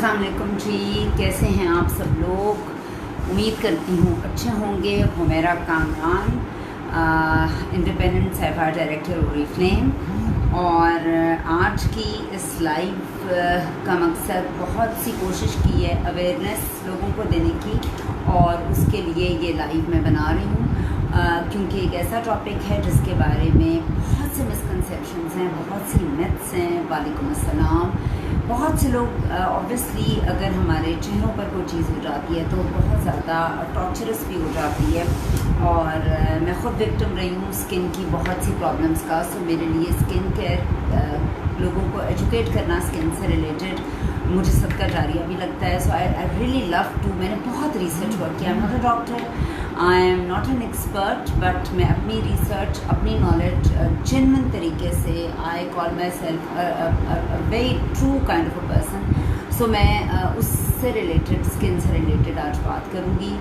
अस्सलाम वालेकुम जी, कैसे हैं आप सब लोग। उम्मीद करती हूँ अच्छे होंगे। Humaira Kamran, independent sapphire director Oriflame. और आज की इस लाइव का मकसद बहुत सी कोशिश की है अवेयरनेस लोगों को देने की, और उसके लिए ये लाइव मैं बना रही हूँ क्योंकि एक ऐसा टॉपिक है जिसके बारे में बहुत से मिसकंसेप्शंस हैं, बहुत सी मिथ्स हैं। वालेकुम अस्सलाम। बहुत से लोग ऑब्वियसली अगर हमारे चेहरों पर कोई चीज़ हो जाती है तो बहुत ज़्यादा टॉर्चरस भी हो जाती है, और मैं ख़ुद विक्टिम रही हूँ स्किन की बहुत सी प्रॉब्लम्स का। सो मेरे लिए स्किन केयर, लोगों को एजुकेट करना स्किन से रिलेटेड मुझे सदका जारिया भी लगता है। So I really love to, मैंने बहुत रिसर्च वर्क किया। I am not a doctor, I am not an expert, but मैं अपनी रिसर्च, अपनी नॉलेज जेन्युइन तरीके से, I call myself very true kind of a person. So मैं उससे रिलेटेड, स्किन से रिलेटेड आज बात करूँगी।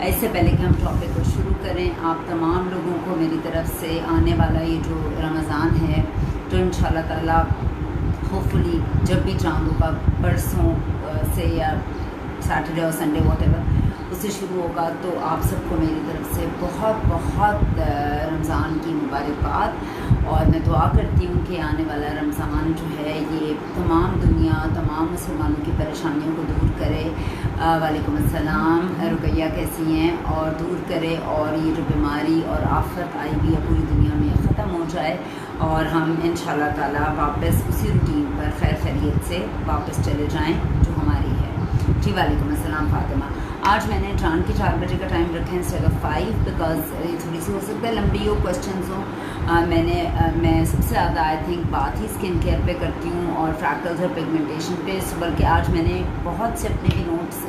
इससे पहले कि हम टॉपिक को शुरू करें, आप तमाम लोगों को मेरी तरफ से आने वाला ये जो रमज़ान है, तो इंशाल्लाह ताला होपफुली जब भी चांद होगा, परसों से या सैटरडे और संडे व्हाटएवर उससे शुरू होगा, तो आप सबको मेरी तरफ से बहुत बहुत रमज़ान की मुबारकबाद। और मैं दुआ करती हूँ कि आने वाला रमज़ान जो है ये तमाम दुनिया, तमाम मुसलमानों की परेशानियों को दूर करे। वालेकुम अस्सलाम, रुकैया कैसी हैं, और दूर करे, और ये जो बीमारी और आफत आई हुई है पूरी दुनिया में ख़त्म हो जाए, और हम इंशाल्लाह ताला वापस उसी रूटीन पर खैर खैरियत से वापस चले जाएं जो हमारी है। जी वालेकुम अस्सलाम फातिमा। आज मैंने जान के 4 बजे का टाइम रखा है इंस्टेड ऑफ 5, बिकॉज ये थोड़ी सी हो सकता है लंबी हो, क्वेश्चंस हो। मैं सबसे ज़्यादा आई थिंक बात ही स्किन केयर पे करती हूँ और फ्रैकल्स और पिगमेंटेशन पे, बल्कि आज मैंने बहुत से अपने भी नोट्स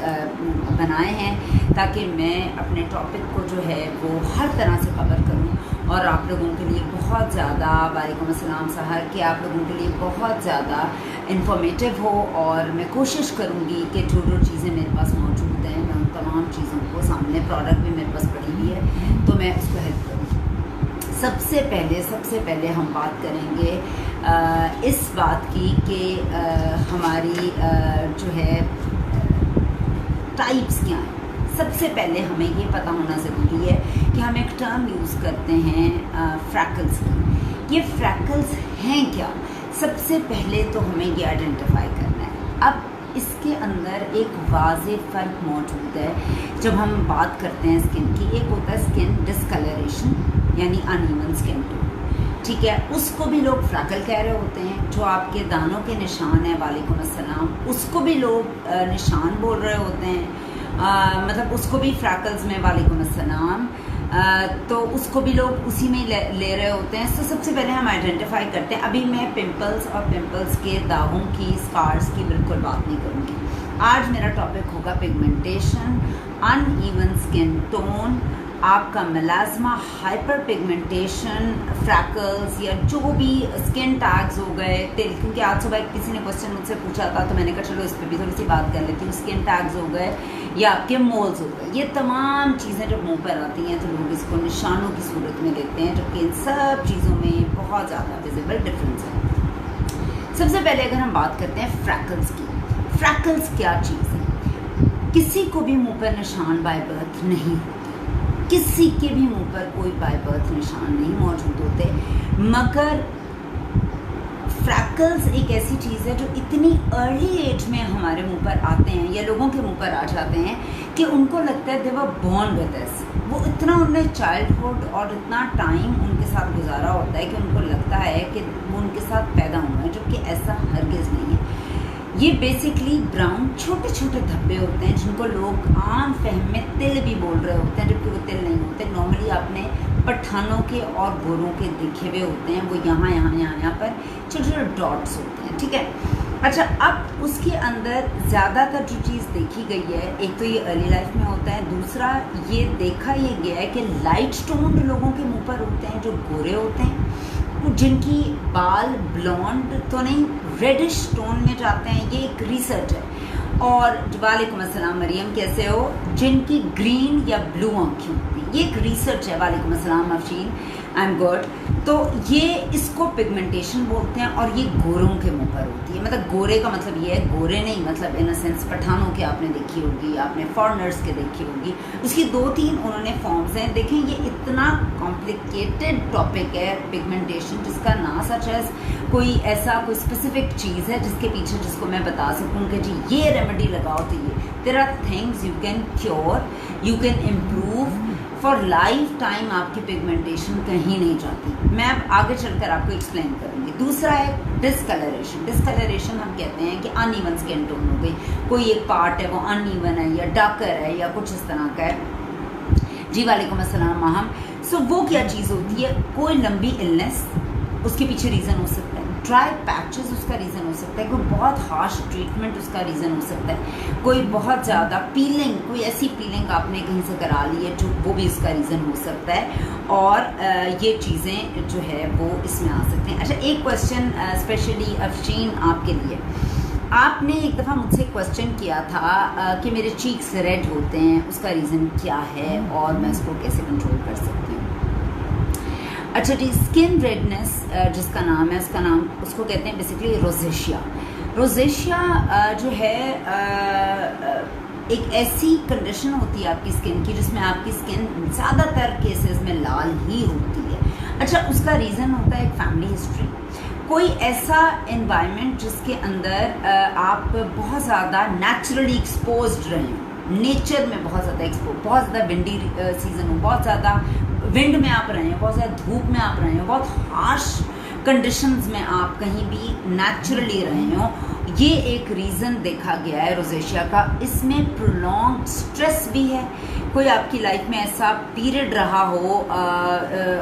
बनाए हैं ताकि मैं अपने टॉपिक को जो है वो हर तरह से कवर करूँ, और आप लोगों के लिए बहुत ज़्यादा, वालेकुम अस्सलाम सहर, कि आप लोगों के लिए बहुत ज़्यादा इंफॉर्मेटिव हो। और मैं कोशिश करूँगी कि जो जो चीज़ें मेरे पास मौजूद हैं, मैं उन तमाम चीज़ों को, सामने प्रोडक्ट भी मेरे पास पड़ी हुई है, तो मैं उसको हेल्प करूँ। सबसे पहले हम बात करेंगे इस बात की कि हमारी जो है टाइप्स क्या हैं। सबसे पहले हमें ये पता होना ज़रूरी है कि हम एक टर्म यूज़ करते हैं फ्रैकल्स की। ये फ्रैकल्स हैं क्या? सबसे पहले तो हमें ये आइडेंटिफाई करना है। अब इसके अंदर एक वाज़ेह फ़र्क मौजूद है जब हम बात करते हैं स्किन की। एक होता है स्किन डिस्कलरेशन, यानी अनइवन स्किन टोन, ठीक है, उसको भी लोग फ्रैकल कह रहे होते हैं। जो आपके दानों के निशान है, वालेकुम अस्सलाम, उसको भी लोग निशान बोल रहे होते हैं, मतलब उसको भी फ्रैकल्स में, वालेकुम अस्सलाम, तो उसको भी लोग उसी में ले रहे होते हैं। तो सबसे पहले हम आइडेंटिफाई करते हैं। अभी मैं पिंपल्स और पिंपल्स के दागों की, स्कार्स की बिल्कुल बात नहीं करूँगी। आज मेरा टॉपिक होगा पिगमेंटेशन, अनइवन स्किन टोन, आपका मेलास्मा, हाइपर पिगमेंटेशन, फ्रैकल्स, या जो भी स्किन टैग्स हो गए, क्योंकि आज सुबह किसी ने क्वेश्चन मुझसे पूछा था, तो मैंने कहा चलो इस पर भी थोड़ी सी बात कर लेती हूँ। स्किन टैग्स हो गए या आपके मोल्स हो गए, ये तमाम चीज़ें जब मुंह पर आती हैं तो लोग इसको निशानों की सूरत में लेते हैं, जबकि इन सब चीज़ों में बहुत ज़्यादा विजिबल डिफरेंस है। सबसे पहले अगर हम बात करते हैं फ्रैकल्स की, फ्रैकल्स क्या चीज़ है? किसी को भी मुँह पर निशान बाय बर्थ नहीं होते, किसी के भी मुंह पर कोई बाय बर्थ निशान नहीं मौजूद होते, मगर फ्रैकल्स एक ऐसी चीज़ है जो इतनी अर्ली एज में हमारे मुंह पर आते हैं या लोगों के मुंह पर आ जाते हैं कि उनको लगता है दे वर बॉर्न विद दिस। वो इतना उनने चाइल्डहुड और इतना टाइम उनके साथ गुजारा होता है कि उनको लगता है कि वो उनके साथ पैदा हुआ है, जबकि ऐसा हरगिज़ नहीं है। ये बेसिकली ब्राउन छोटे छोटे धब्बे होते हैं जिनको लोग आम फहम में तिल भी बोल रहे होते हैं, जबकि वो तिल नहीं होते। नॉर्मली आपने पठानों के और गोरों के दिखे हुए होते हैं, वो यहाँ पर छोटे छोटे डॉट्स होते हैं, ठीक है। अच्छा, अब उसके अंदर ज़्यादातर जो चीज़ देखी गई है, एक तो ये अर्ली लाइफ में होता है, दूसरा ये देखा ये गया है कि लाइट टोन लोगों के मुँह पर होते हैं, जो गोरे होते हैं, जिनकी बाल ब्लॉन्ड तो नहीं, रेडिश टोन में जाते हैं। ये एक रिसर्च है। और वालेकुम अस्सलाम मरियम, कैसे हो? जिनकी ग्रीन या ब्लू आँखें होती, ये एक रिसर्च है। वालेकुम अस्सलाम अफशीन, आई एम गुड। तो ये इसको पिगमेंटेशन बोलते हैं और ये गोरों के मुंह पर होती है। मतलब गोरे का मतलब ये है, गोरे नहीं मतलब इन अ सेंस पठानों के आपने देखी होगी, आपने फॉरेनर्स के देखी होगी, उसकी 2-3 उन्होंने फॉर्म्स हैं। देखें ये इतना कॉम्प्लिकेटेड टॉपिक है पिगमेंटेशन, जिसका ना सच एज कोई ऐसा कोई स्पेसिफिक चीज़ है जिसके पीछे जिसको मैं बता सकूँ कि जी ये रेमेडी लगाओ तो ये। There are things you can cure, you can improve for life time. आपकी पिगमेंटेशन कहीं नहीं जाती। मैं अब आगे चलकर आपको एक्सप्लेन करूँगी। दूसरा है डिस्कलरेशन। डिस्कलरेशन हम कहते हैं कि अनइवन स्किन टोन हो गई, कोई एक पार्ट है वो अनइवन है या डार्कर है या कुछ इस तरह का है। जी वालेकुम अस्सलाम माहम। सो वो क्या चीज़ होती है? कोई लंबी इलनेस उसके पीछे रीज़न हो सकता है, ड्राई पैचेस उसका रीज़न हो सकता है, कोई बहुत हार्श ट्रीटमेंट उसका रीज़न हो सकता है, कोई बहुत ज़्यादा पीलिंग, कोई ऐसी पीलिंग आपने कहीं से करा ली है जो वो भी इसका रीज़न हो सकता है। और ये चीज़ें जो है वो इसमें आ सकती हैं। अच्छा, एक क्वेश्चन स्पेशली अफशीन आपके लिए। आपने एक दफ़ा मुझसे क्वेश्चन किया था कि मेरे चीक्स रेड होते हैं, उसका रीज़न क्या है और मैं इसको कैसे कंट्रोल कर सकती हूँ। अच्छा जी, स्किन रेडनेस जिसका नाम है, उसका नाम उसको कहते हैं बेसिकली रोजेशिया। रोजेशिया जो है एक ऐसी कंडीशन होती है आपकी स्किन की जिसमें आपकी स्किन ज़्यादातर केसेस में लाल ही होती है। अच्छा, उसका रीज़न होता है एक फैमिली हिस्ट्री, कोई ऐसा एनवायरनमेंट जिसके अंदर आप बहुत ज़्यादा नेचुरली एक्सपोज्ड रहे हो, नेचर में बहुत ज़्यादा एक्सपोज, बहुत ज़्यादा विंडी सीजन हो, बहुत ज़्यादा विंड में आप रहे हो, बहुत ज़्यादा धूप में आप रहे हो, बहुत हार्श कंडीशंस में आप कहीं भी नेचुरली रहे हो। ये एक रीज़न देखा गया है रोजेशिया का। इसमें प्रोलॉन्ग स्ट्रेस भी है, कोई आपकी लाइफ में ऐसा पीरियड रहा हो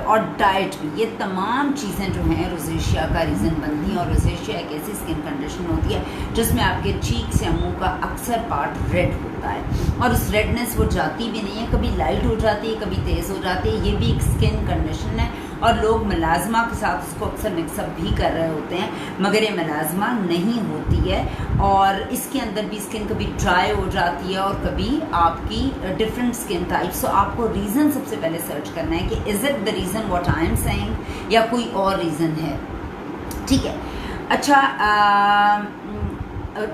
और डाइट भी, ये तमाम चीज़ें जो हैं रोजेशिया का रीज़न बनती हैं। और रोजेशिया एक ऐसी स्किन कंडीशन होती है जिसमें आपके चीक्स या मुंह का अक्सर पार्ट रेड होता है और उस रेडनेस वो जाती भी नहीं है, कभी लाइट हो जाती है, कभी तेज़ हो जाती है। ये भी एक स्किन कंडीशन है और लोग मलाजमा के साथ उसको अक्सर मिक्सअप भी कर रहे होते हैं, मगर ये मलाजमा नहीं होती है। और इसके अंदर भी स्किन कभी ड्राई हो जाती है और कभी आपकी डिफरेंट स्किन टाइप। सो आपको रीज़न सबसे पहले सर्च करना है कि is it the reason what I am saying या कोई और रीज़न है। ठीक है। अच्छा,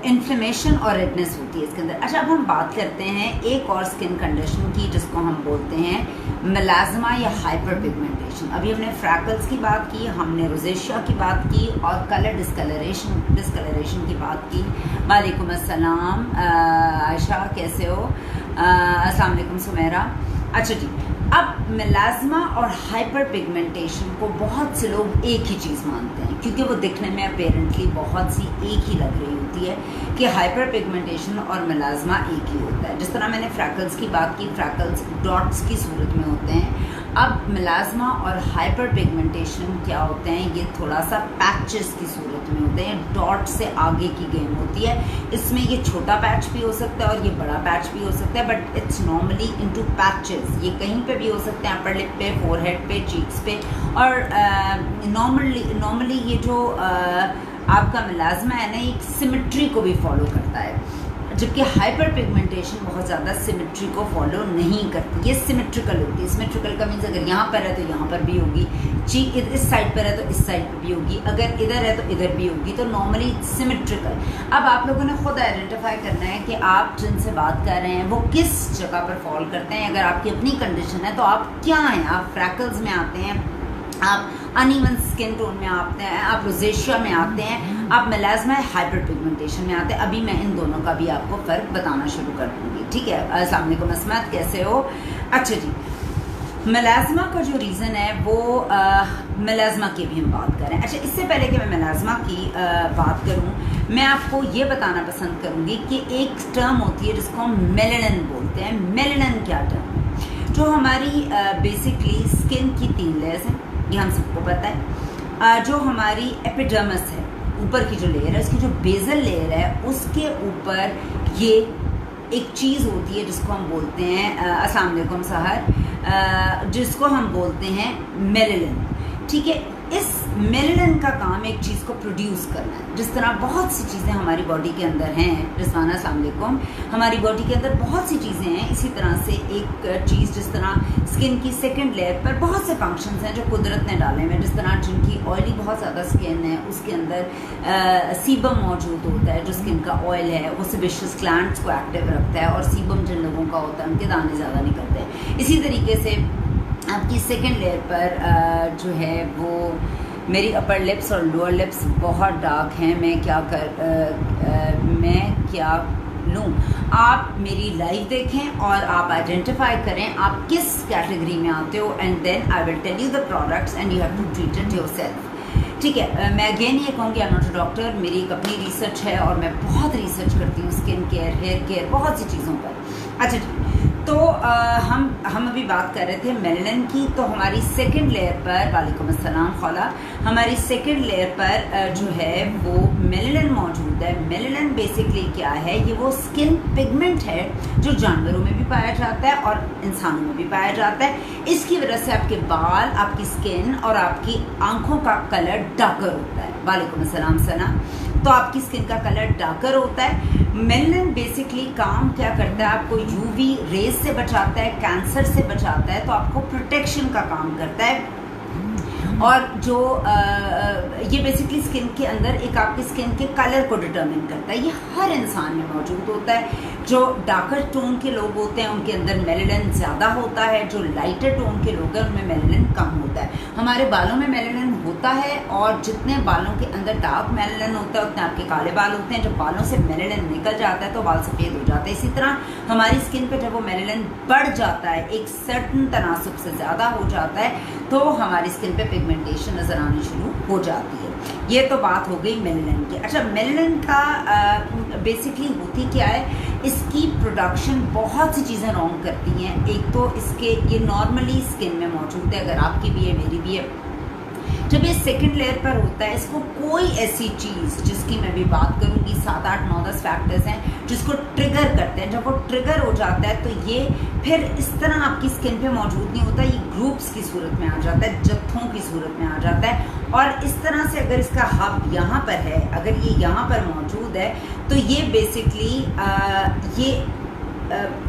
इन्फ्लेमेशन और रेडनेस होती है इसके अंदर। अच्छा, अब हम बात करते हैं एक और स्किन कंडीशन की जिसको हम बोलते हैं मेलाज़मा या हाइपर पिगमेंटेशन। अभी हमने फ्रैकल्स की बात की, हमने रोजेशिया की बात की और कलर डिस्कलरेशन की बात की। वालेकुम अस्सलाम आयशा, कैसे हो? अस्सलाम वालेकुम सुमेरा। अच्छा जी, अब मेलाज़मा और हाइपर पिगमेंटेशन को बहुत से लोग एक ही चीज़ मानते हैं क्योंकि वो दिखने में अपेरेंटली बहुत सी एक ही लग रही होती है कि हाइपर पिगमेंटेशन और मेलाज़मा एक ही होता है। जिस तरह मैंने फ्रैकल्स की बात की, फ्रैकल्स डॉट्स की सूरत में होते हैं। अब मेलाज़मा और हाइपर पिगमेंटेशन क्या होते हैं, ये थोड़ा सा पैचेस की सूरत में होते हैं, डॉट से आगे की गेम होती है। इसमें ये छोटा पैच भी हो सकता है और ये बड़ा पैच भी हो सकता है, but it's normally into patches. ये कहीं पे भी हो सकते हैं, अपर लिप पे, फोरहेड पे, चीक्स पे। और नॉर्मली ये जो आपका मेलाज़मा है ना, एक सिमेट्री को भी फॉलो करता है, जबकि हाइपर पिगमेंटेशन बहुत ज़्यादा सिमेट्री को फॉलो नहीं करती। ये सिमेट्रिकल होती है। सिमेट्रिकल का मीन्स अगर यहाँ पर है तो यहाँ पर भी होगी, चीक इस साइड पर है तो इस साइड पर भी होगी, अगर इधर है तो इधर भी होगी। तो नॉर्मली सिमेट्रिकल। अब आप लोगों ने खुद आइडेंटिफाई करना है कि आप जिनसे बात कर रहे हैं वो किस जगह पर फॉल करते हैं। अगर आपकी अपनी कंडीशन है तो आप क्या हैं, आप फ्रैकल्स में आते हैं, आप अनइवन स्किन टोन में आते हैं, आप रोजेशिया में आते हैं, आप मेलाज़मा हाइपर पिगमेंटेशन में आते हैं। अभी मैं इन दोनों का भी आपको फ़र्क बताना शुरू कर दूँगी। ठीक है। अस्सलाम वालेकुम अस्मत, कैसे हो? अच्छा जी, मेलाज़मा का जो रीज़न है वो मेलाज़मा की भी हम बात करें। अच्छा, इससे पहले कि मैं मेलाज़मा की बात करूँ, मैं आपको ये बताना पसंद करूँगी कि एक टर्म होती है जिसको हम मेलानिन बोलते हैं। मेलानिन क्या टर्म है? जो हमारी बेसिकली स्किन की 3 लेयर्स हैं, ये हम सबको पता है। जो हमारी एपिडर्मिस है, ऊपर की जो लेयर है, उसकी जो बेसल लेयर है, उसके ऊपर ये एक चीज़ होती है जिसको हम बोलते हैं अस्सलाम वालेकुम सहर, जिसको हम बोलते हैं मेलानिन। ठीक है। इस मेलानिन का काम एक चीज़ को प्रोड्यूस करना है। जिस तरह बहुत सी चीज़ें हमारी बॉडी के अंदर हैं, रिजवाना अस्सलाम वालेकुम, हमारी बॉडी के अंदर बहुत सी चीज़ें हैं, इसी तरह से एक चीज़ जिस तरह स्किन की सेकंड लेयर पर बहुत से फंक्शंस हैं जो कुदरत ने डाले हैं। जिस तरह जिनकी ऑयली बहुत ज़्यादा स्किन है उसके अंदर सीबम मौजूद होता है, जो स्किन का ऑयल है वो सेबेशियस ग्लैंड्स को एक्टिव रखता है, और सीबम जिन लोगों का होता है उनके दाने ज़्यादा निकलते हैं। इसी तरीके से आपकी सेकंड लेयर पर जो है वो मेरी अपर लिप्स और लोअर लिप्स बहुत डार्क हैं। मैं क्या लूँ, आप मेरी लाइव देखें और आप आइडेंटिफाई करें आप किस कैटेगरी में आते हो, and then I will tell you the products and you have to treat it yourself. ठीक है, मैं अगेन ये कहूँगी I am not a doctor, मेरी एक अपनी रिसर्च है और मैं बहुत रिसर्च करती हूँ स्किन केयर, हेयर केयर, बहुत सी चीज़ों पर। अच्छा, तो हम अभी बात कर रहे थे मेलानिन की। तो हमारी सेकंड लेयर पर, वालेकुम अस्सलाम खौला, हमारी सेकंड लेयर पर जो है वो मेलानिन मौजूद है। मेलानिन बेसिकली क्या है, ये वो स्किन पिगमेंट है जो जानवरों में भी पाया जाता है और इंसानों में भी पाया जाता है। इसकी वजह से आपके बाल, आपकी स्किन और आपकी आंखों का कलर डार्कर होता है। वालेकुम अस्सलाम सना। तो आपकी स्किन का कलर डार्कर होता है। मेलानिन बेसिकली काम क्या करता है, आपको यूवी रेज से बचाता है, कैंसर से बचाता है, तो आपको प्रोटेक्शन का काम करता है। और जो ये बेसिकली स्किन के अंदर एक आपकी स्किन के कलर को डिटरमिन करता है। ये हर इंसान में मौजूद होता है। जो डार्कर टोन के लोग होते हैं उनके अंदर मेलानिन ज़्यादा होता है, जो लाइटर टोन के लोग हैं उनमें मेलानिन कम होता है। हमारे बालों में मेलानिन होता है, और जितने बालों के अंदर डार्क मेलानिन होता है उतने आपके काले बाल होते हैं। जब बालों से मेलानिन निकल जाता है तो बाल सफ़ेद हो जाते हैं। इसी तरह हमारी स्किन पे जब वो मेलानिन बढ़ जाता है, एक सर्टन तनासुब से ज़्यादा हो जाता है, तो हमारी स्किन पे पिगमेंटेशन नज़र आनी शुरू हो जाती है। ये तो बात हो गई मेलानिन की। अच्छा, मेलानिन का बेसिकली होती क्या है, इसकी प्रोडक्शन बहुत सी चीज़ें रॉन्ग करती हैं। एक तो ये नॉर्मली स्किन में मौजूद है, अगर आपकी भी है मेरी भी है। जब ये सेकंड लेयर पर होता है, इसको कोई ऐसी चीज़ जिसकी मैं भी बात करूँगी, 7, 8, 9, 10 फैक्टर्स हैं जिसको ट्रिगर करते हैं। जब वो ट्रिगर हो जाता है तो ये फिर इस तरह आपकी स्किन पे मौजूद नहीं होता, ये ग्रुप्स की सूरत में आ जाता है, जत्थों की सूरत में आ जाता है। और इस तरह से अगर इसका हब यहाँ पर है, अगर ये यहाँ पर मौजूद है, तो ये बेसिकली ये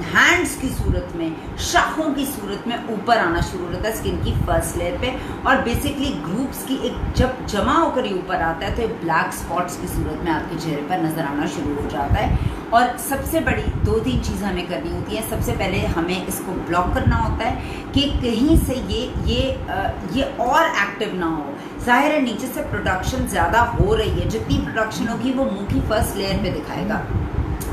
हैंड्स की सूरत में, शाखों की सूरत में ऊपर आना शुरू होता है स्किन की फर्स्ट लेयर पे। और बेसिकली ग्रुप्स की एक जब जमा होकर ये ऊपर आता है तो ये ब्लैक स्पॉट्स की सूरत में आपके चेहरे पर नज़र आना शुरू हो जाता है। और सबसे बड़ी 2-3 चीज़ हमें करनी होती है। सबसे पहले हमें इसको ब्लॉक करना होता है कि कहीं से ये और एक्टिव ना हो। जाहिर है नीचे से प्रोडक्शन ज़्यादा हो रही है, जितनी प्रोडक्शन होगी वो मुंह की फर्स्ट लेयर पे दिखाएगा।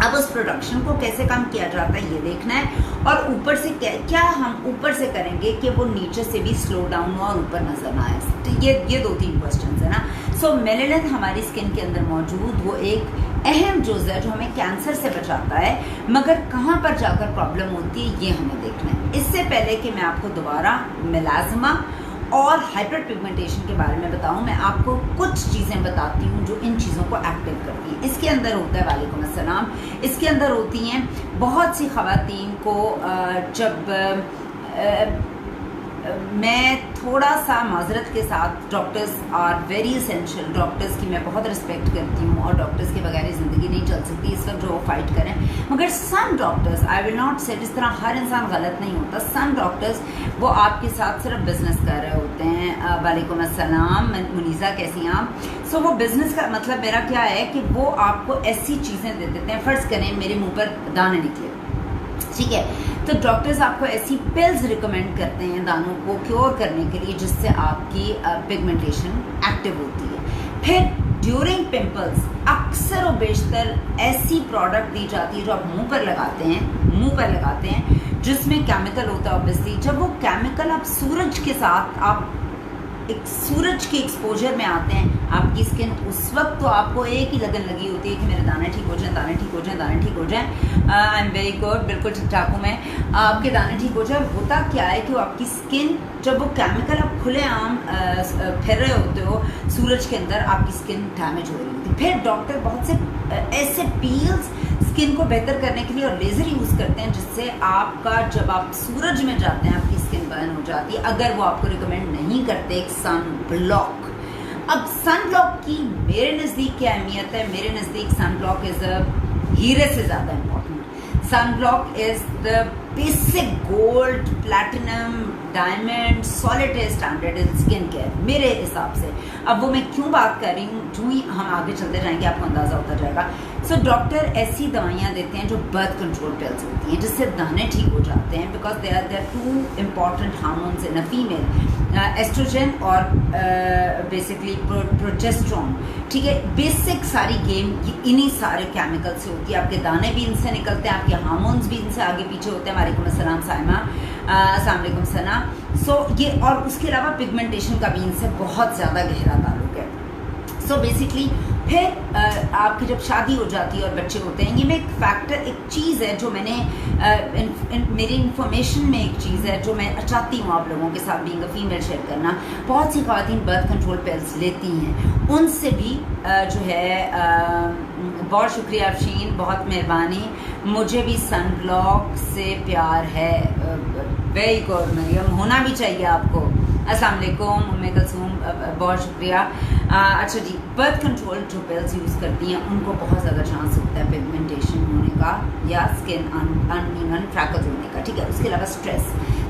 अब उस प्रोडक्शन को कैसे कम किया जाता है ये देखना है, और ऊपर से क्या हम ऊपर से करेंगे कि वो नीचे से भी स्लो डाउन हो और ऊपर नजर ना आए। तो ये 2-3 क्वेश्चन है ना। सो मेलानिन हमारी स्किन के अंदर मौजूद वो एक अहम जुज़ है जो हमें कैंसर से बचाता है, मगर कहाँ पर जाकर प्रॉब्लम होती है ये हमें देखना है। इससे पहले कि मैं आपको दोबारा मेलाज़मा और हाइपर पिगमेंटेशन के बारे में बताऊं, मैं आपको कुछ चीज़ें बताती हूं जो इन चीज़ों को एक्टिव करती हैं। इसके अंदर होता है, वालेकुम अस्सलाम, इसके अंदर होती हैं बहुत सी ख़वातीन को जब मैं थोड़ा सा माजरत के साथ, doctors are very essential, doctors की मैं बहुत रिस्पेक्ट करती हूँ और डॉक्टर्स के बगैर ज़िंदगी नहीं चल सकती इस वक्त जो वो फाइट करें, मगर some doctors, I will not say, जिस तरह हर इंसान गलत नहीं होता, सम डॉक्टर्स वो आपके साथ सिर्फ बिजनेस कर रहे होते हैं। वालेकुम अस्सलाम मुनीज़ा, कैसी हैं आप? सो वो बिजनेस का मतलब मेरा क्या है कि वो आपको ऐसी चीज़ें दे देते हैं, फ़र्ज़ करें मेरे मुँह पर दाने निकले, ठीक है, तो डॉक्टर्स आपको ऐसी पिल्स रिकमेंड करते हैं दानों को क्योर करने के लिए जिससे आपकी पिगमेंटेशन एक्टिव होती है। फिर ड्यूरिंग पिंपल्स अक्सर और बेशतर ऐसी प्रोडक्ट दी जाती है जो आप मुंह पर लगाते हैं जिसमें केमिकल होता है। ऑब्वियसली जब वो केमिकल आप सूरज के साथ, आप एक सूरज के एक्सपोजर में आते हैं, आपकी स्किन उस वक्त तो आपको एक ही लगन लगी होती है कि मेरे दाने ठीक हो जाएं, दाने ठीक हो जाएं, दाने ठीक हो जाएं। आई एम वेरी गुड, बिल्कुल ठीक ठाक हूँ मैं, आपके दाने ठीक हो जाए। होता क्या है कि वो आपकी स्किन, जब वो केमिकल आप खुलेआम जब फिर रहे होते हो सूरज के अंदर आपकी स्किन डैमेज हो रही होती है। फिर डॉक्टर बहुत से ऐसे पील्स स्किन को बेहतर करने के लिए और लेज़र यूज़ करते हैं जिससे आपका जब आप सूरज में जाते हैं आपकी स्किन बर्न हो जाती है। अगर वो आपको रिकमेंड नहीं करते एक सन ब्लॉक। अब सन ब्लॉक की मेरे नज़दीक क्या अहमियत है? मेरे नज़दीक सन ब्लॉक इज़ अ हीरे से ज़्यादा important. Sun block is the basic gold platinum diamond solid standard in skin care मेरे हिसाब से। अब वो मैं क्यों बात कर रही हूँ, जो ही हम आगे चलते जाएंगे आपको अंदाज़ा होता जाएगा। सो डॉक्टर ऐसी दवाइयाँ देते हैं जो बर्थ कंट्रोल पिल्स होती हैं जिससे दाने ठीक हो जाते हैं, because they are two important hormones in a female, oestrogen और बेसिकली प्रोजेस्ट्रॉन। ठीक है, बेसिक सारी गेम इन्हीं सारे केमिकल से होती है। आपके दाने भी इनसे निकलते हैं, आपके हार्मोन्स भी इनसे आगे पीछे होते हैं। वालेकुम अस्सलाम साइमा, अस्सलाम वालेकुम सना। सो ये और उसके अलावा पिगमेंटेशन का भी इनसे बहुत ज़्यादा गहरा ताल्लुक है। सो बेसिकली फिर आपकी जब शादी हो जाती है और बच्चे होते हैं, ये में एक फैक्टर, एक चीज़ है जो मैंने मेरी इन्फॉर्मेशन में एक चीज़ है जो मैं चाहती हूँ आप लोगों के साथ बीइंग अ फीमेल शेयर करना। बहुत सी ख़वातीन बर्थ कंट्रोल पिल्स लेती हैं, उनसे भी जो है बहुत शुक्रिया अफशीन, बहुत मेहरबानी। मुझे भी सन ब्लॉक से प्यार है। वेरी गुड मरियम, होना भी चाहिए आपको। अस्सलाम वालेकुम उम्मे कुलसूम, बहुत शुक्रिया। अच्छा जी, बर्थ कंट्रोल जो पिल्स यूज़ करती हैं उनको बहुत ज़्यादा चांस होता है पिगमेंटेशन होने का या स्किन अनइवन फ्रैकल्स होने का। ठीक है, उसके अलावा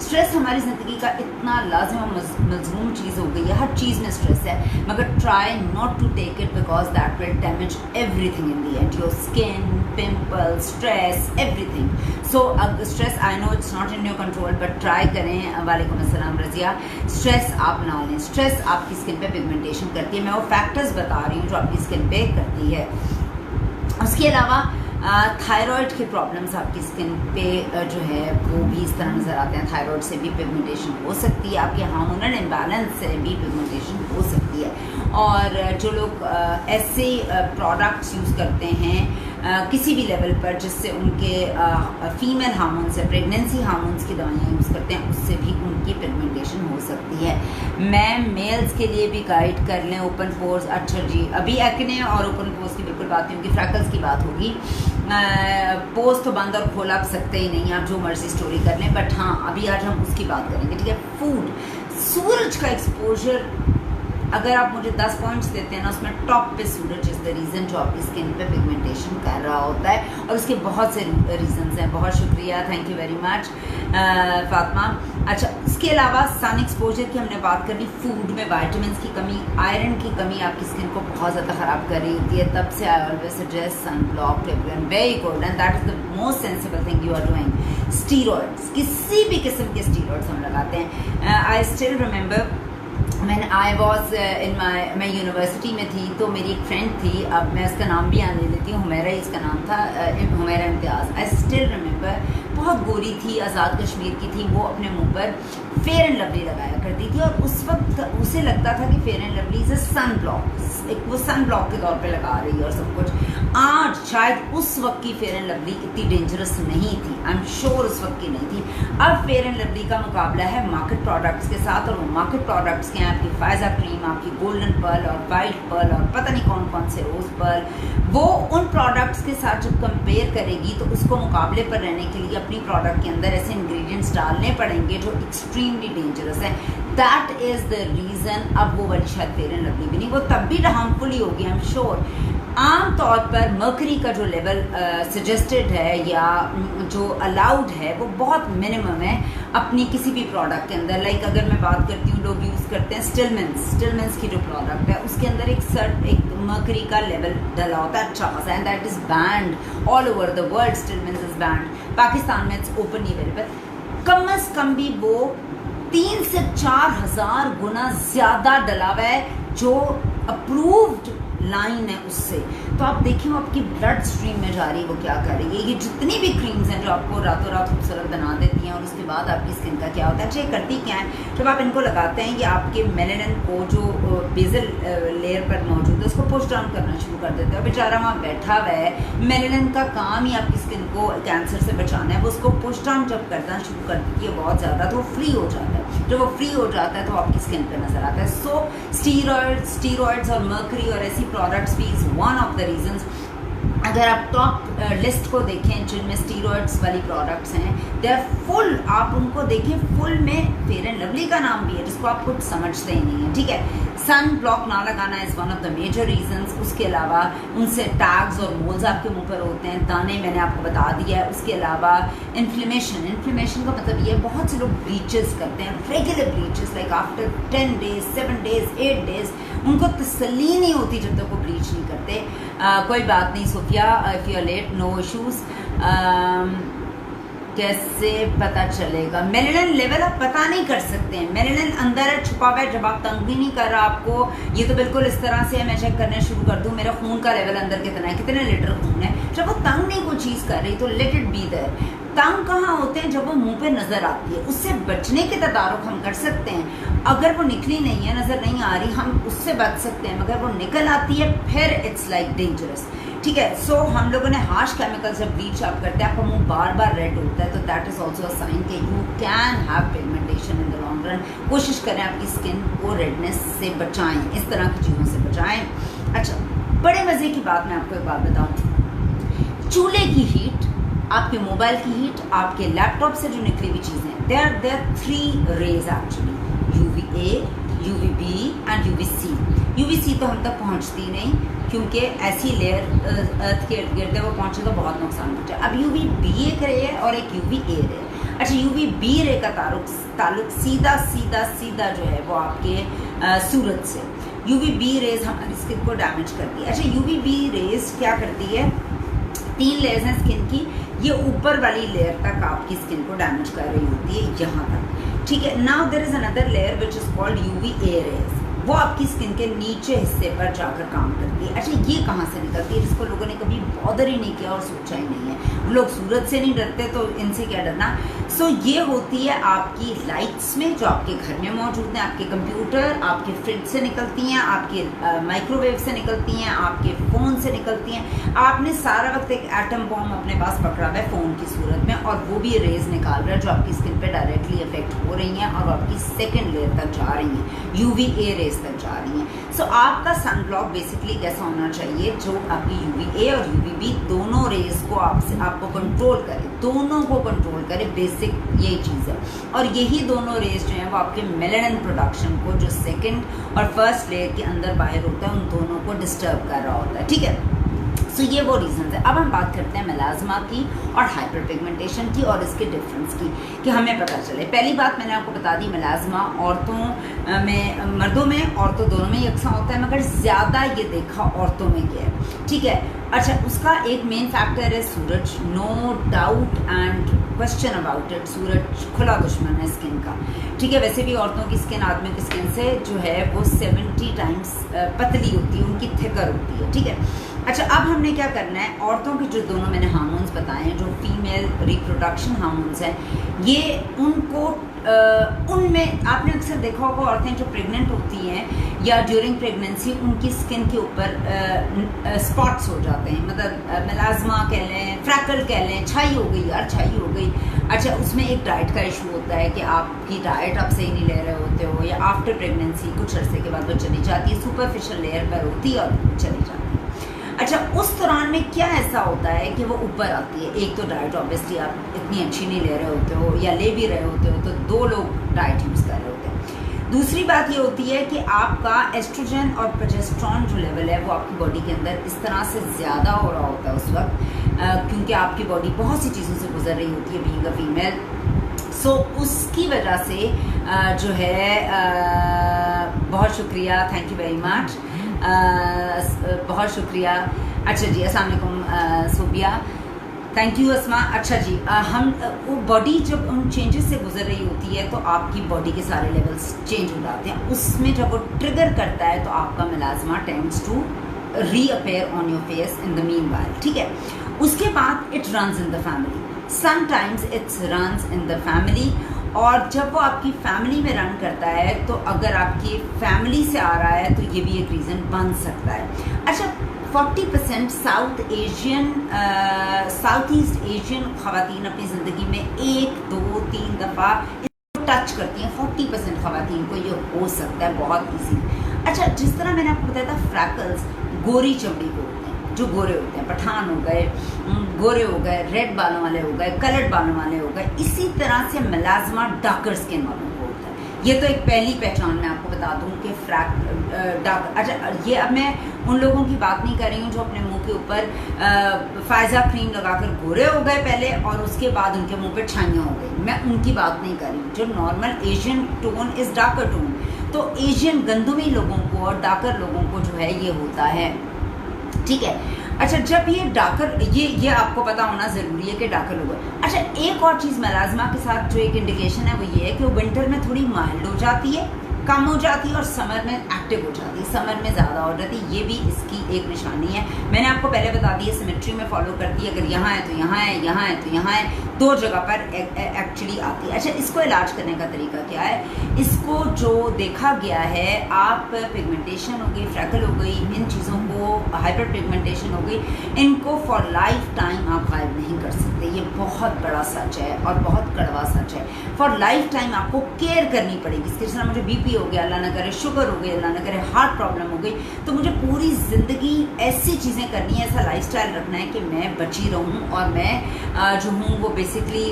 स्ट्रेस हमारी ज़िंदगी का इतना लाजिम और मज़मूम चीज़ हो गई है। हर चीज़ में स्ट्रेस है, मगर try not to take it because that will damage everything in the end, your skin, pimple, stress, everything. So stress I know it's not in your control, but try करें। वालेकुम अस्सलाम रज़िया, स्ट्रेस आप ना लें। Stress आपकी skin पे pigmentation करती है। मैं वो फैक्टर्स बता रही हूँ जो आपकी स्किन पे करती है। उसके अलावा थायराइड के प्रॉब्लम्स आपकी स्किन पे जो है वो भी इस तरह नज़र आते हैं। थायराइड से भी पिगमेंटेशन हो सकती है, आपके हार्मोनल इम्बैलेंस से भी पिगमेंटेशन हो सकती है। और जो लोग ऐसे प्रोडक्ट्स यूज़ करते हैं किसी भी लेवल पर जिससे उनके फीमेल हार्मोन्स है, प्रेगनेंसी हार्मोन्स की दवाइयाँ यूज़ करते हैं, उससे भी उनकी पिगमेंटेशन हो सकती है। मैं मेल्स के लिए भी गाइड कर लें ओपन पोर्स। अच्छा जी, अभी एक्ने और ओपन पोर्स की बिल्कुल बात नहीं होगी, फ्रैकल्स की बात होगी। पोस्ट तो बंद और खोला आप सकते ही नहीं, आप जो मर्जी स्टोरी कर लें, बट हाँ अभी आज हम उसकी बात करेंगे। ठीक है, फूड, सूरज का एक्सपोजर, अगर आप मुझे 10 पॉइंट्स देते हैं ना, उसमें टॉप पे सूरज इज़ द रीज़न जो आपकी स्किन पे पिगमेंटेशन कर रहा होता है, और उसके बहुत से रीजंस हैं। बहुत शुक्रिया, thank you very much Fatima. अच्छा, इसके अलावा सन एक्सपोजर की हमने बात कर ली। फूड में विटामिन की कमी, आयरन की कमी आपकी स्किन को बहुत ज़्यादा ख़राब कर रही होती है, तब से I always suggest sun block everyone. Very good, and that is the most sensible thing you are doing. Steroids, किसी भी किस्म के स्टीरॉइड्स हम लगाते हैं। I still remember I was मैं यूनिवर्सिटी में थी, तो मेरी एक फ्रेंड थी, अब मैं उसका नाम भी आने लेती हूँ, हुमैरा इसका नाम था, हुमैरा इम्तियाज़। आई स्टिल रिमेंबर, बहुत गोरी थी, आज़ाद कश्मीर की थी, वो अपने मुंह पर फेयर एंड लवली लगाया करती थी, और उस वक्त उसे लगता था कि Fair and Lovely is a sun block, वो सन ब्लॉक के तौर पे लगा रही है और सब कुछ। आज शायद उस वक्त की फेयर एंड लवली इतनी डेंजरस नहीं थी, आई एम श्योर उस वक्त की नहीं थी। अब फेयर एंड लवली का मुकाबला है मार्केट प्रोडक्ट्स के साथ, और वो मार्केट प्रोडक्ट्स के हैं आपकी फायजा क्रीम, आपकी गोल्डन पर्ल और वाइट पर्ल और पता नहीं कौन कौन से रोज़ पर्ल। वो उन प्रोडक्ट्स के साथ जब कंपेयर करेगी तो उसको मुकाबले पर रहने के लिए अपनी प्रोडक्ट के अंदर ऐसे इंग्रेडिएंट्स डालने पड़ेंगे जो एक्सट्रीमली डेंजरस है। That is the reason. अब वो वाली शायद फेयर एंड लवली भी नहीं, वो तब भी हार्मफुल ही होगी, आई एम श्योर। आम तौर पर मर्करी का जो लेवल सजेस्टेड है या जो अलाउड है वो बहुत मिनिमम है अपनी किसी भी प्रोडक्ट के अंदर। लाइक अगर मैं बात करती हूँ, लोग यूज़ करते हैं स्टिलमेंस की जो प्रोडक्ट है उसके अंदर एक मर्करी का लेवल डला होता है अच्छा खासा, and that is banned all over the world. Stillman's is banned, Pakistan में इट्स ओपनली अवेलेबल। कम अज़ कम भी वो 3 से 4 हज़ार गुना ज़्यादा डला हुआ है जो अप्रूव्ड लाइन है उससे। तो आप देखिए वो आपकी ब्लड स्ट्रीम में जा रही है, वो क्या कर रही है। ये जितनी भी क्रीम्स हैं जो आपको रातों रात खूबसूरत बना देती हैं हैं और उसके बाद आपकी स्किन का क्या होता है। अच्छा, ये करती क्या है, जब आप इनको लगाते हैं ये आपके मेलानिन को जो बेसल लेयर पर मौजूद है उसको पुश डाउन करना शुरू कर देते हैं। बेचारा वहाँ बैठा हुआ है, मेलानिन का काम ही आपकी स्किन को कैंसर से बचाना है, वो उसको पुश डाउन जब करना शुरू कर देती है बहुत ज़्यादा, तो वो फ्री हो जाता है। जब वो फ्री हो जाता है तो आपकी स्किन पर नजर आता है। सो स्टीरॉइड्स और मर्करी और ऐसी प्रोडक्ट्स भी is one of the reasons. अगर आप टॉप लिस्ट को देखें जिनमें स्टीरॉइड्स वाली प्रोडक्ट्स हैं, दे आर फुल, आप उनको देखें फुल में फेयर एंड लवली का नाम भी है जिसको आप कुछ समझते ही नहीं है, ठीक है। सन ब्लॉक ना लगाना is one of the major reasons. उसके अलावा उनसे टैग्स और मोल्स आपके मुंह पर होते हैं, दाने मैंने आपको बता दिया है। उसके अलावा इन्फ्लेमेशन का मतलब ये, बहुत से लोग ब्लीचेस करते हैं, regular bleaches, like after 10 days 7 days 8 days, उनको तसल्ली नहीं होती जब तक वो ब्लीच नहीं करते। कोई बात नहीं Sophia, if you are late no issues. कैसे पता चलेगा मेलानिन लेवल? आप पता नहीं कर सकते हैं, मेलानिन अंदर है, छुपा हुआ है। जब आप तंग भी नहीं कर रहा आपको, ये तो बिल्कुल इस तरह से है, मैं चेक करने शुरू कर दूं मेरा खून का लेवल अंदर कितना है, कितने लीटर खून है। जब वो तंग नहीं कोई चीज़ कर रही तो लेट इट बी देयर। तंग कहाँ होते हैं? जब वो मुंह पे नजर आती है। उससे बचने के तदारुक हम कर सकते हैं। अगर वो निकली नहीं है, नजर नहीं आ रही, हम उससे बच सकते हैं, मगर वो निकल आती है फिर इट्स लाइक डेंजरस, ठीक है। सो हम लोगों ने हार्श केमिकल जब ब्लीच आप करते हैं, आपका मुंह बार बार रेड होता है, तो that is also a sign कि you can have pigmentation in the long run. कोशिश करें आपकी स्किन को रेडनेस से बचाएं, इस तरह की चीज़ों से बचाएं। अच्छा, बड़े मज़े की बात मैं आपको एक बात बताऊं, चूल्हे की हीट, आपके मोबाइल की हीट, आपके लैपटॉप से जो निकली हुई चीज़ें, they are 3 rays actually, UVA, UVB and UVC। UVC तो हम तक पहुंचती नहीं क्योंकि ऐसी लेयर अर्थ के इर्द गिर्द है, वो पहुंचे तो बहुत नुकसान पहुंचे। अब UVB एक रे है और एक UVA रे। अच्छा, UVB रे का ताल्लुक सीधा जो है वो आपके सूरज से। UVB रेज हमारी स्किन को डैमेज करती है। अच्छा, UVB रेज क्या करती है? 3 लेयर्स हैं स्किन की, ये ऊपर वाली लेयर तक आपकी स्किन को डैमेज कर रही होती है, यहाँ तक, ठीक है। Now there is another layer which is called UVA rays, वो आपकी स्किन के नीचे हिस्से पर जाकर काम करती है। अच्छा, ये कहाँ से निकलती है जिसको लोगों ने कभी बॉदर ही नहीं किया और सोचा ही नहीं है। लोग सूरज से नहीं डरते तो इनसे क्या डरना। सो ये होती है आपकी लाइट्स में जो आपके घर में मौजूद हैं, आपके कंप्यूटर, आपके फ्रिज से निकलती हैं, आपके माइक्रोवेव से निकलती हैं, आपके फ़ोन से निकलती हैं। आपने सारा वक्त एक एटम बॉम्ब अपने पास पकड़ा हुआ है फ़ोन की सूरत में, और वो भी रेज निकाल रहा है जो आपकी स्किन पे डायरेक्टली इफेक्ट हो रही हैं और आपकी सेकेंड लेयर तक जा रही हैं, UVA रेज तक जा रही हैं। सो आपका सन ब्लॉक बेसिकली कैसा होना चाहिए, जो आपकी UVA और UVB दोनों रेज को आपको कंट्रोल करे, दोनों को कंट्रोल करे, बेसिक यही चीज़ है। और यही दोनों रेज जो हैं वो आपके मेलानिन प्रोडक्शन को, जो सेकंड और फर्स्ट लेयर के अंदर बाहर होता है, उन दोनों को डिस्टर्ब कर रहा होता है, ठीक है। सो ये वो रीज़न है। अब हम बात करते हैं मेलाज़मा की और हाइपर पिगमेंटेशन की और इसके डिफरेंस की, कि हमें पता चले। पहली बात मैंने आपको बता दी, मेलाज़मा औरतों में, मर्दों में, औरतों दोनों में यकसा होता है, मगर ज़्यादा ये देखा औरतों में किया है, ठीक है। अच्छा, उसका एक मेन फैक्टर है सूरज, no doubt and question about it. सूरज खुला दुश्मन है स्किन का, ठीक है। वैसे भी औरतों की स्किन आदमियों की स्किन से जो है वो 70 टाइम्स पतली होती है, उनकी थिकर होती है, ठीक है। अच्छा, अब हमने क्या करना है, औरतों के जो दोनों मैंने हार्मोन्स बताए हैं, जो फीमेल रिप्रोडक्शन हार्मोन्स हैं, ये उनको उनमें आपने अक्सर देखा होगा, औरतें जो प्रेग्नेंट होती हैं या ड्यूरिंग प्रेगनेंसी, उनकी स्किन के ऊपर स्पॉट्स हो जाते हैं, मतलब मेलाज़मा कह लें, फ्रैकल कह लें, छाई हो गई यार, छाई हो गई। अच्छा, उसमें एक डाइट का इशू होता है कि आपकी डाइट आप सही नहीं ले रहे होते हो, या आफ्टर प्रेगनेंसी कुछ अरसे के बाद वो चली जाती है, सुपरफिशियल लेयर पर होती है और चली जाती है। अच्छा, उस दौरान में क्या ऐसा होता है कि वो ऊपर आती है? एक तो डाइट ऑब्वियसली आप इतनी अच्छी नहीं ले रहे होते हो, या ले भी रहे होते हो तो 2 लोग डाइट यूज़ कर रहे होते हैं। दूसरी बात ये होती है कि आपका एस्ट्रोजन और प्रोजेस्टेरॉन जो लेवल है वो आपकी बॉडी के अंदर इस तरह से ज़्यादा हो रहा होता है उस वक्त, क्योंकि आपकी बॉडी बहुत सी चीज़ों से गुजर रही होती है बीइंग अ फीमेल। सो उसकी वजह से जो है बहुत शुक्रिया, थैंक यू वेरी मच, बहुत शुक्रिया। अच्छा जी, अस्सलाम वालेकुम सोबिया, थैंक यू अस्मा। अच्छा जी, हम वो बॉडी जब उन चेंजेस से गुजर रही होती है तो आपकी बॉडी के सारे लेवल्स चेंज हो जाते हैं, उसमें जब वो ट्रिगर करता है तो आपका melasma tends to reappear on your face in the meanwhile, ठीक है। उसके बाद it runs in the family. Sometimes it's runs in the family, और जब वो आपकी फैमिली में रन करता है तो अगर आपकी फैमिली से आ रहा है तो ये भी एक रीज़न बन सकता है। अच्छा, 40% साउथ ईस्ट एशियन ख़वातीन अपनी ज़िंदगी में 1, 2, 3 दफ़ा टच करती हैं। 40% ख़वातीन को ये हो सकता है बहुत ईजी। अच्छा, जिस तरह मैंने आपको बताया था फ्रैकल्स गोरी चमड़ी को होते हैं, जो गोरे होते हैं, पठान हो गए, गोरे हो गए, रेड बालों वाले हो गए, कलर्ड बालों वाले हो गए, इसी तरह से मेलाज़मा डार्कर स्किन वालों को होता है। ये तो एक पहली पहचान मैं आपको बता दूं कि डार्क। अच्छा, ये अब मैं उन लोगों की बात नहीं कर रही हूँ जो अपने मुंह के ऊपर फायजा क्रीम लगाकर गोरे हो गए पहले और उसके बाद उनके मुंह पे छाइयाँ हो गई, मैं उनकी बात नहीं कर रही हूँ। जो normal Asian tone is darker tone, तो एशियन गंदमी लोगों को और डार्कर लोगों को जो है ये होता है, ठीक है। अच्छा, जब ये डार्कर, ये आपको पता होना ज़रूरी है कि डार्कर लोग हैं। अच्छा, एक और चीज़ मेलाज़मा के साथ जो एक इंडिकेशन है वो ये है कि वो विंटर में थोड़ी माइल्ड हो जाती है, कम हो जाती है, और समर में एक्टिव हो जाती है, समर में ज़्यादा हो जाती है। ये भी इसकी एक निशानी है। मैंने आपको पहले बता दी है, सिमेट्री में फॉलो करती है। अगर यहाँ है तो यहाँ है, यहाँ है तो यहाँ है, 2 जगह पर एक्चुअली आती है। अच्छा, इसको इलाज करने का तरीका क्या है? इसको जो देखा गया है, आप पिगमेंटेशन हो गई, फ्रैकल हो गई, इन चीज़ों को, हाइपर पिगमेंटेशन हो गई, इनको फॉर लाइफ टाइम आप गायब नहीं कर सकते। ये बहुत बड़ा सच है और बहुत कड़वा सच है। फॉर लाइफ टाइम आपको केयर करनी पड़ेगी। इसके तरह मुझे बीपी हो गया, अल्लाह ना करे, शुगर हो गई, अल्लाह ना करे, हार्ट प्रॉब्लम हो गई, तो मुझे पूरी ज़िंदगी ऐसी चीज़ें करनी है, ऐसा लाइफस्टाइल रखना है कि मैं बची रहूं और मैं जो हूँ वो बेसिकली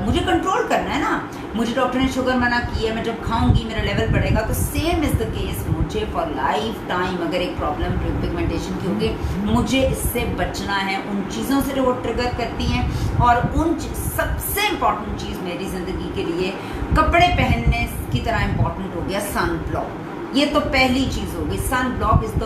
मुझे कंट्रोल करना है ना। मुझे डॉक्टर ने शुगर मना की है, मैं जब खाऊंगी मेरा लेवल बढ़ेगा, तो सेम इज़ द केस मुझे फॉर लाइफ टाइम अगर एक प्रॉब्लम पिगमेंटेशन की होगी, मुझे इससे बचना है, उन चीज़ों से जो वो ट्रिगर करती हैं। और सबसे इम्पॉर्टेंट चीज़ मेरी ज़िंदगी के लिए कपड़े पहनने की तरह इम्पॉर्टेंट हो गया सन ब्लॉक। ये तो पहली चीज़ हो गई। Sun block is the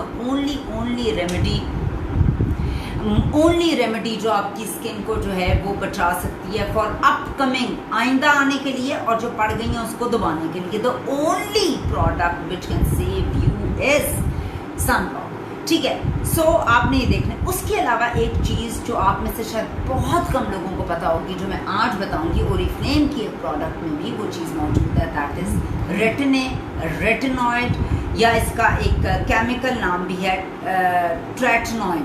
only remedy जो आपकी स्किन को जो है वो बचा सकती है फॉर अपकमिंग, आइंदा आने के लिए, और जो पड़ गई हैं उसको दबाने के लिए। The only product which can save you is sun block, ठीक है। सो आपने ये देखना। उसके अलावा एक चीज़ जो आप में से शायद बहुत कम लोगों को पता होगी, जो मैं आज बताऊंगी, ओरिफ्लेम की एक प्रोडक्ट में भी वो चीज़ मौजूद है, दैट इज रेटिनॉइड, या इसका एक केमिकल नाम भी है ट्रेटनॉइन,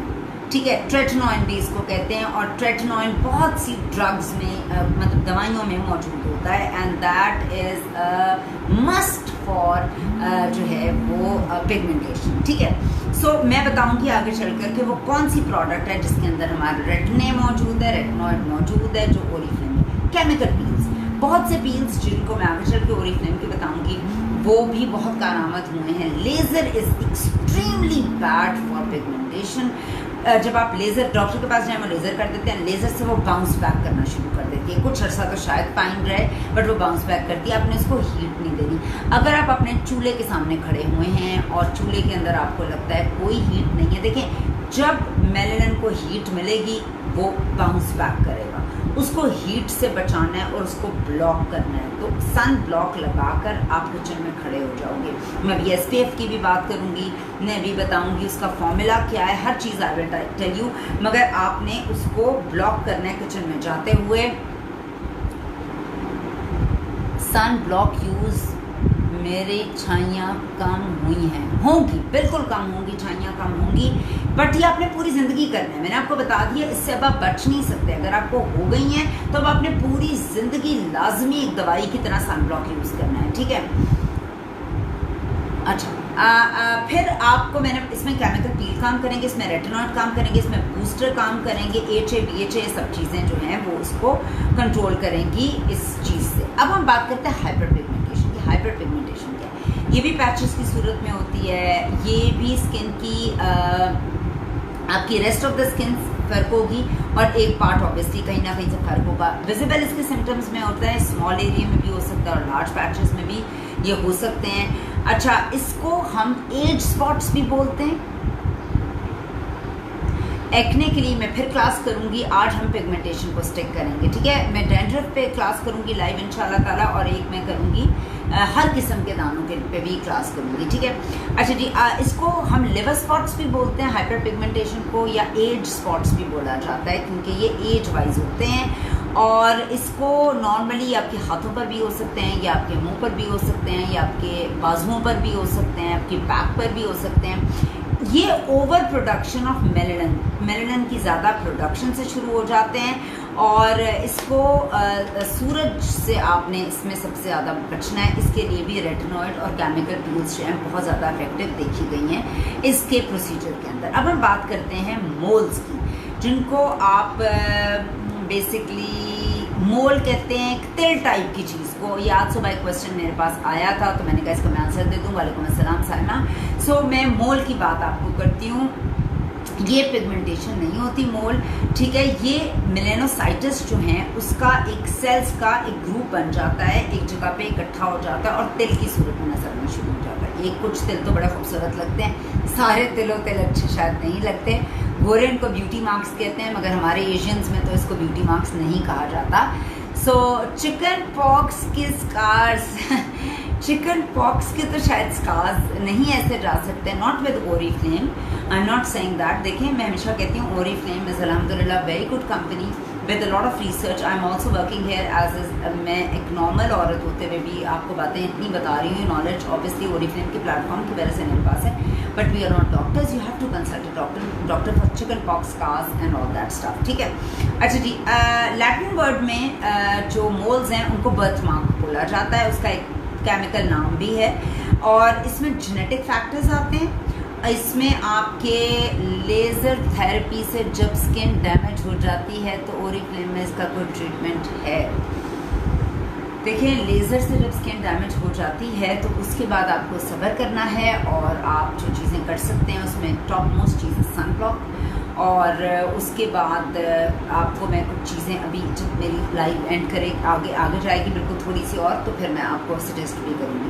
ठीक है। ट्रेटनॉइन भी इसको कहते हैं, और ट्रेटनॉइन बहुत सी ड्रग्स में मतलब दवाइयों में मौजूद होता है, and that is must for जो है वो पिगमेंटेशन, ठीक है। सो मैं बताऊंगी आगे चलकर कि वो कौन सी प्रोडक्ट है जिसके अंदर हमारा रेटिने मौजूद है, रेटिनॉइड मौजूद है, जो ओरिफ्लेम है। केमिकल पील्स, बहुत से पील्स जिनको मैं आगे चल के ओरिफ्लेम की बताऊंगी, वो भी बहुत कारआमद हुए हैं। Laser is extremely bad for pigmentation. जब आप लेज़र डॉक्टर के पास जाए, वो लेज़र कर देते हैं, लेज़र से वो बाउंस बैक करना शुरू कर देती है। कुछ अर्सा तो शायद फाइन रहे, बट वो बाउंस बैक करती है। आपने उसको हीट नहीं देनी। अगर आप अपने चूल्हे के सामने खड़े हुए हैं और चूल्हे के अंदर आपको लगता है कोई हीट नहीं है, देखें, जब मेलानिन को हीट मिलेगी वो बाउंस बैक करेगा। उसको हीट से बचाना है और उसको ब्लॉक करना है, तो सन ब्लॉक लगाकर आप किचन में खड़े हो जाओगे। मैं भी SPF की भी बात करूंगी, मैं भी बताऊंगी उसका फॉर्मूला क्या है, हर चीज़ आई विल टेल यू, मगर आपने उसको ब्लॉक करना है किचन में जाते हुए। सन ब्लॉक यूज़, मेरी छाइयाँ कम हुई हैं, होंगी, बिल्कुल कम होंगी, छाइयाँ कम होंगी, बट ये आपने पूरी ज़िंदगी करना है। मैंने आपको बता दिया, इससे अब आप बच नहीं सकते। अगर आपको हो गई हैं तो अब आपने पूरी ज़िंदगी लाजमी एक दवाई की तरह सन ब्लॉक यूज़ करना है, ठीक है। अच्छा, फिर आपको मैंने इसमें केमिकल पील काम करेंगे, इसमें रेटिनॉइड काम करेंगे, इसमें बूस्टर काम करेंगे, AHA BHA सब चीज़ें जो हैं वो उसको कंट्रोल करेंगी इस चीज़ से। अब हम बात करते हैं हाइपर पिगमेंटेशन की। हाइपर पिगमेंटेशन क्या है? ये भी पैचेस की सूरत में होती है, ये भी स्किन की आपकी रेस्ट ऑफ द स्किन फर्क होगी, और एक पार्ट ऑब्वियसली कहीं ना कहीं से फर्क होगा। विजिबल इसके सिम्टम्स में होता है, स्मॉल एरिया में भी हो सकता है और लार्ज पैचेस में भी ये हो सकते हैं। अच्छा, इसको हम एज स्पॉट्स भी बोलते हैं। एक्ने के लिए मैं फिर क्लास करूंगी, आज हम पिगमेंटेशन को स्टिक करेंगे, ठीक है। मैं डैंड्रफ पे क्लास करूंगी लाइव इंशाल्लाह ताला, और एक मैं करूंगी हर किस्म के दानों के पे भी क्लास करूंगी, ठीक है। अच्छा जी, इसको हम लिवर स्पॉट्स भी बोलते हैं, हाइपर पिगमेंटेशन को, या एज स्पॉट्स भी बोला जाता है, क्योंकि ये एज वाइज होते हैं और इसको नॉर्मली आपके हाथों पर भी हो सकते हैं, या आपके मुंह पर भी हो सकते हैं, या आपके बाजुओं पर भी हो सकते हैं, आपकी बैक पर भी हो सकते हैं। ये ओवर प्रोडक्शन ऑफ मेलानिन की ज़्यादा प्रोडक्शन से शुरू हो जाते हैं, और इसको सूरज से आपने इसमें सबसे ज़्यादा बचना है। इसके लिए भी रेटिनॉइड और केमिकल टूल्स जो हैं बहुत ज़्यादा इफेक्टिव देखी गई हैं इसके प्रोसीजर के अंदर। अब हम बात करते हैं मोल्स की, जिनको आप बेसिकली मोल कहते हैं, एक तिल टाइप की चीज़ को। ये आज सुबह एक क्वेश्चन मेरे पास आया था, तो मैंने कहा इसका मैं आंसर दे दूँ। वालेकुम अस्सलाम साइमा। सो मैं मोल की बात आपको करती हूँ। ये पिगमेंटेशन नहीं होती मोल, ठीक है। ये मेलानोसाइट्स जो हैं उसका एक सेल्स का एक ग्रुप बन जाता है, एक जगह पे इकट्ठा हो जाता है और तिल की सूरत में नजर आना शुरू हो जाता है। एक कुछ तिल तो बड़े खूबसूरत लगते हैं, सारे तिल अच्छे शायद नहीं लगते। गोरे इनको ब्यूटी मार्क्स कहते हैं, मगर हमारे एशियंस में तो इसको ब्यूटी मार्क्स नहीं कहा जाता। सो चिकन पॉक्स के स्कार्स चिकन पॉक्स के तो शायद स्कार्स नहीं ऐसे जा सकते, not with Oriflame. I am not saying that. देखिए, मैं हमेशा कहती हूँ ओरिफ्लेम इज़ अल्हम्दुलिल्लाह very good company with a lot of research. I am also working here as मैं एक नॉर्मल औरत होते हुए भी आपको बातें इतनी बता रही हूँ। नॉलेज ऑब्वियसली ओरिफ्लेम के प्लेटफॉर्म की वजह से मेरे पास है, but we are not doctors. You have to consult a doctor for chicken pox scars and all that stuff, ठीक है। अच्छा जी, लैटिन वर्ड में जो मोल्स हैं उनको बर्थ मार्क बोला जाता है, उसका एक केमिकल नाम भी है, और इसमें जेनेटिक फैक्टर्स आते हैं। इसमें आपके लेज़र थेरेपी से जब स्किन डैमेज हो जाती है तो ओरिफ्लेम में इसका कोई ट्रीटमेंट है। देखिए, लेज़र से जब स्किन डैमेज हो जाती है तो उसके बाद आपको सब्र करना है, और आप जो चीज़ें कर सकते हैं उसमें टॉप मोस्ट चीज़ है सनब्लॉक। और उसके बाद आपको मैं कुछ चीज़ें अभी जब मेरी लाइव एंड करे आगे जाएगी बिल्कुल थोड़ी सी और, तो फिर मैं आपको सजेस्ट भी करूँगी।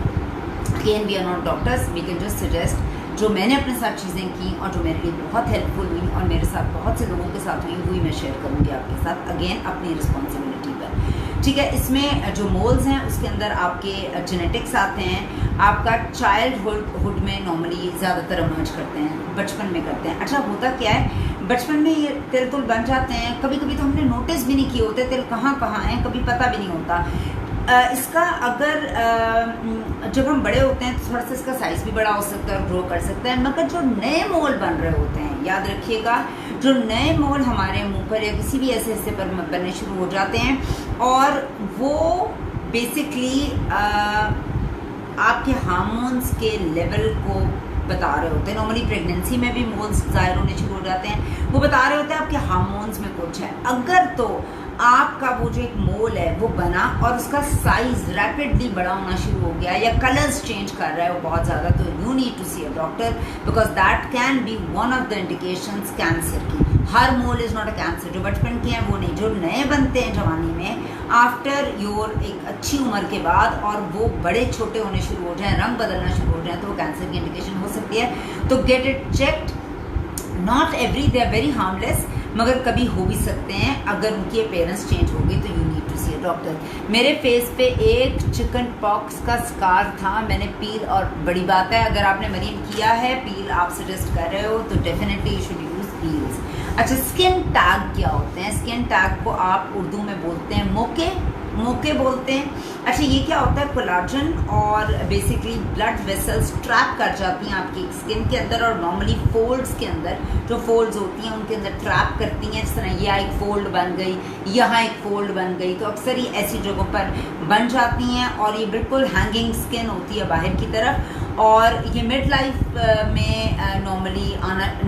Again we are not doctors, we can just suggest जो मैंने अपने साथ चीज़ें की और जो मेरे लिए बहुत हेल्पफुल हुई और मेरे साथ बहुत से लोगों के साथ हुई, वही मैं शेयर करूँगी आपके साथ, अगेन अपनी रिस्पॉन्सिबिलिटी पर, ठीक है। इसमें जो मोल्स हैं उसके अंदर आपके जेनेटिक्स आते हैं, आपका चाइल्डहुड में नॉर्मली ज़्यादातर इमर्ज करते हैं, बचपन में करते हैं। अच्छा, होता क्या है, बचपन में ये तिल तुल बन जाते हैं, कभी कभी तो हमने नोटिस भी नहीं किए होते तिल कहाँ हैं, कभी पता भी नहीं होता। इसका अगर जब हम बड़े होते हैं तो थोड़ा सा इसका साइज़ भी बड़ा हो सकता है और ग्रो कर सकता है, मगर जो नए मोल बन रहे होते हैं, याद रखिएगा, जो नए मोल हमारे मुंह पर या किसी भी ऐसे हिस्से पर बनने शुरू हो जाते हैं, और वो बेसिकली आपके हार्मोन्स के लेवल को बता रहे होते हैं। नॉर्मली प्रेगनेंसी में भी मोल्स ज़ाहिर होने शुरू हो जाते हैं, वो बता रहे होते हैं आपके हार्मोन्स में कुछ है। अगर तो आपका वो जो एक मोल है वो बना और उसका साइज रैपिडली बड़ा होना शुरू हो गया या कलर्स चेंज कर रहा है वो बहुत ज़्यादा, तो you need to see a doctor, because that can be one of the indications cancer की। हर mole is not a cancer, जो बचपन के हैं वो नहीं, जो नए बनते हैं जवानी में आफ्टर योर एक अच्छी उम्र के बाद और वो बड़े छोटे होने शुरू हो जाएं, रंग बदलना शुरू हो जाए, तो वो कैंसर की इंडिकेशन हो सकती है। तो get it checked. Not every, they are very harmless, मगर कभी हो भी सकते हैं। अगर उनकी अपेयरेंस चेंज हो गई तो you need to see a doctor. मेरे फेस पे एक चिकन पॉक्स का स्कार था, मैंने पील, और बड़ी बात है अगर आपने मरीम किया है पील, आप सजेस्ट कर रहे हो तो definitely you should use peels. अच्छा, स्किन टैग क्या होते हैं? स्किन टैग को आप उर्दू में बोलते हैं मोके बोलते हैं। अच्छा, ये क्या होता है? कोलाजन और बेसिकली ब्लड वेसल्स ट्रैप कर जाती हैं आपकी स्किन के अंदर, और नॉर्मली फोल्ड्स के अंदर जो फोल्ड्स होती हैं उनके अंदर ट्रैप करती हैं। जिस तरह यहाँ एक फोल्ड बन गई, यहाँ एक फोल्ड बन गई, तो अक्सर ही ऐसी जगहों पर बन जाती हैं, और ये बिल्कुल हैंगिंग स्किन होती है बाहर की तरफ, और ये मिड लाइफ में नॉर्मली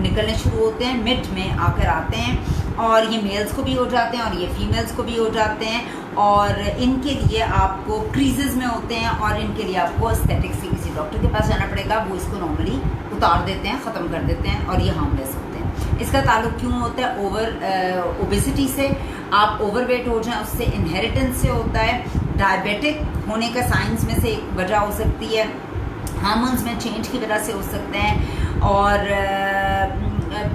निकलने शुरू होते हैं, मिड में आकर आते हैं, और ये मेल्स को भी हो जाते हैं और ये फीमेल्स को भी हो जाते हैं, और इनके लिए आपको क्रीजेस में होते हैं, और इनके लिए आपको एस्थेटिक्स के किसी डॉक्टर के पास जाना पड़ेगा, वो इसको नॉर्मली उतार देते हैं, ख़त्म कर देते हैं, और ये हार्मलेस होते हैं। इसका ताल्लुक क्यों होता है? ओबेसिटी से। आप ओवरवेट हो जाएं उससे, इनहेरिटेंस से होता है, डायबिटिक होने का साइंस में से एक वजह हो सकती है, हार्मोन्स में चेंज की वजह से हो सकते हैं, और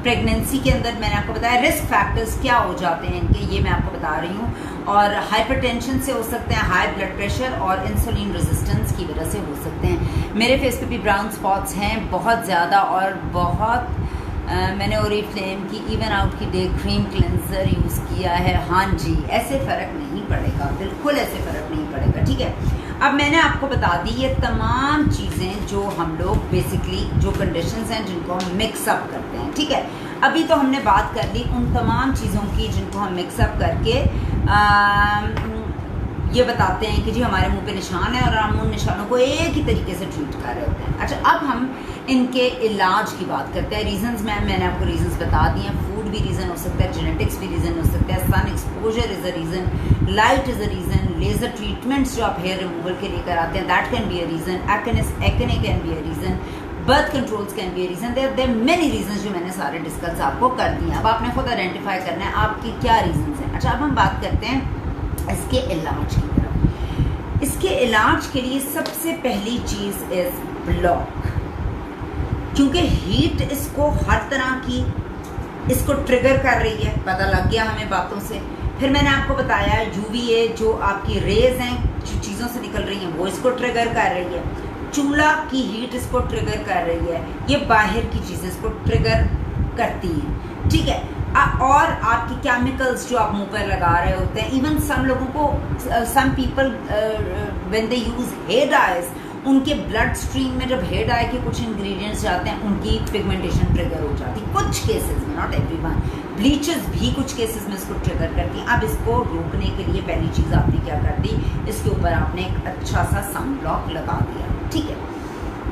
प्रेगनेंसी के अंदर मैंने आपको बताया रिस्क फैक्टर्स क्या हो जाते हैं इनके, ये मैं आपको बता रही हूँ, और हाइपरटेंशन से हो सकते हैं, हाई ब्लड प्रेशर और इंसुलिन रेजिस्टेंस की वजह से हो सकते हैं। मेरे फेस पे भी ब्राउन स्पॉट्स हैं बहुत ज़्यादा, और बहुत मैंने ओरिफ्लेम की इवन आउट की डे क्रीम क्लेंजर यूज़ किया है। हाँ जी, ऐसे फ़र्क नहीं पड़ेगा, बिल्कुल ऐसे फ़र्क नहीं पड़ेगा, ठीक है। अब मैंने आपको बता दी ये तमाम चीज़ें जो हम लोग बेसिकली जो कंडीशंस हैं जिनको हम मिक्सअप करते हैं, ठीक है। अभी तो हमने बात कर ली उन तमाम चीज़ों की जिनको हम मिक्सअप करके ये बताते हैं कि जी हमारे मुंह पे निशान है और हम उन निशानों को एक ही तरीके से ट्रीट कर रहे होते हैं। अच्छा, अब हम इनके इलाज की बात करते हैं। रीजंस मैंने आपको रीजंस बता दिए हैं। फूड भी रीज़न हो सकता है, जेनेटिक्स भी रीज़न हो सकता है, sun exposure is a reason, light is a reason, laser treatments जो आप हेयर रिमूवल के लिए कराते हैं that can be a reason, acne can be a reason, birth controls can be a reason. There many reasons जो मैंने सारे discuss आपको कर दिए। अब आपने खुद आइडेंटिफाई करना है आपकी क्या रीजंस हैं। अच्छा, अब हम बात करते हैं इसके इलाज की तरफ। इसके इलाज के लिए सबसे पहली चीज़ इज़ ब्लॉक, क्योंकि हीट इसको हर तरह की इसको ट्रिगर कर रही है, पता लग गया हमें बातों से। फिर मैंने आपको बताया यूवीए जो आपकी रेज हैं जो चीज़ों से निकल रही हैं वो इसको ट्रिगर कर रही है, चूल्हा की हीट इसको ट्रिगर कर रही है, ये बाहर की चीज़ें इसको ट्रिगर करती हैं, ठीक है। और आपकी केमिकल्स जो आप मुंह पर लगा रहे होते हैं, इवन सम लोगों को some people when they use hair dyes, उनके ब्लड स्ट्रीम में जब हेयर डाई के कुछ इंग्रेडिएंट्स जाते हैं उनकी पिगमेंटेशन ट्रिगर हो जाती है कुछ केसेस में, नॉट एवरीवन। ब्लीचेस भी कुछ केसेस में इसको ट्रिगर करती हैं। अब इसको रोकने के लिए पहली चीज़ आपने क्या कर दी, इसके ऊपर आपने एक अच्छा सा सन ब्लॉक लगा दिया, ठीक है।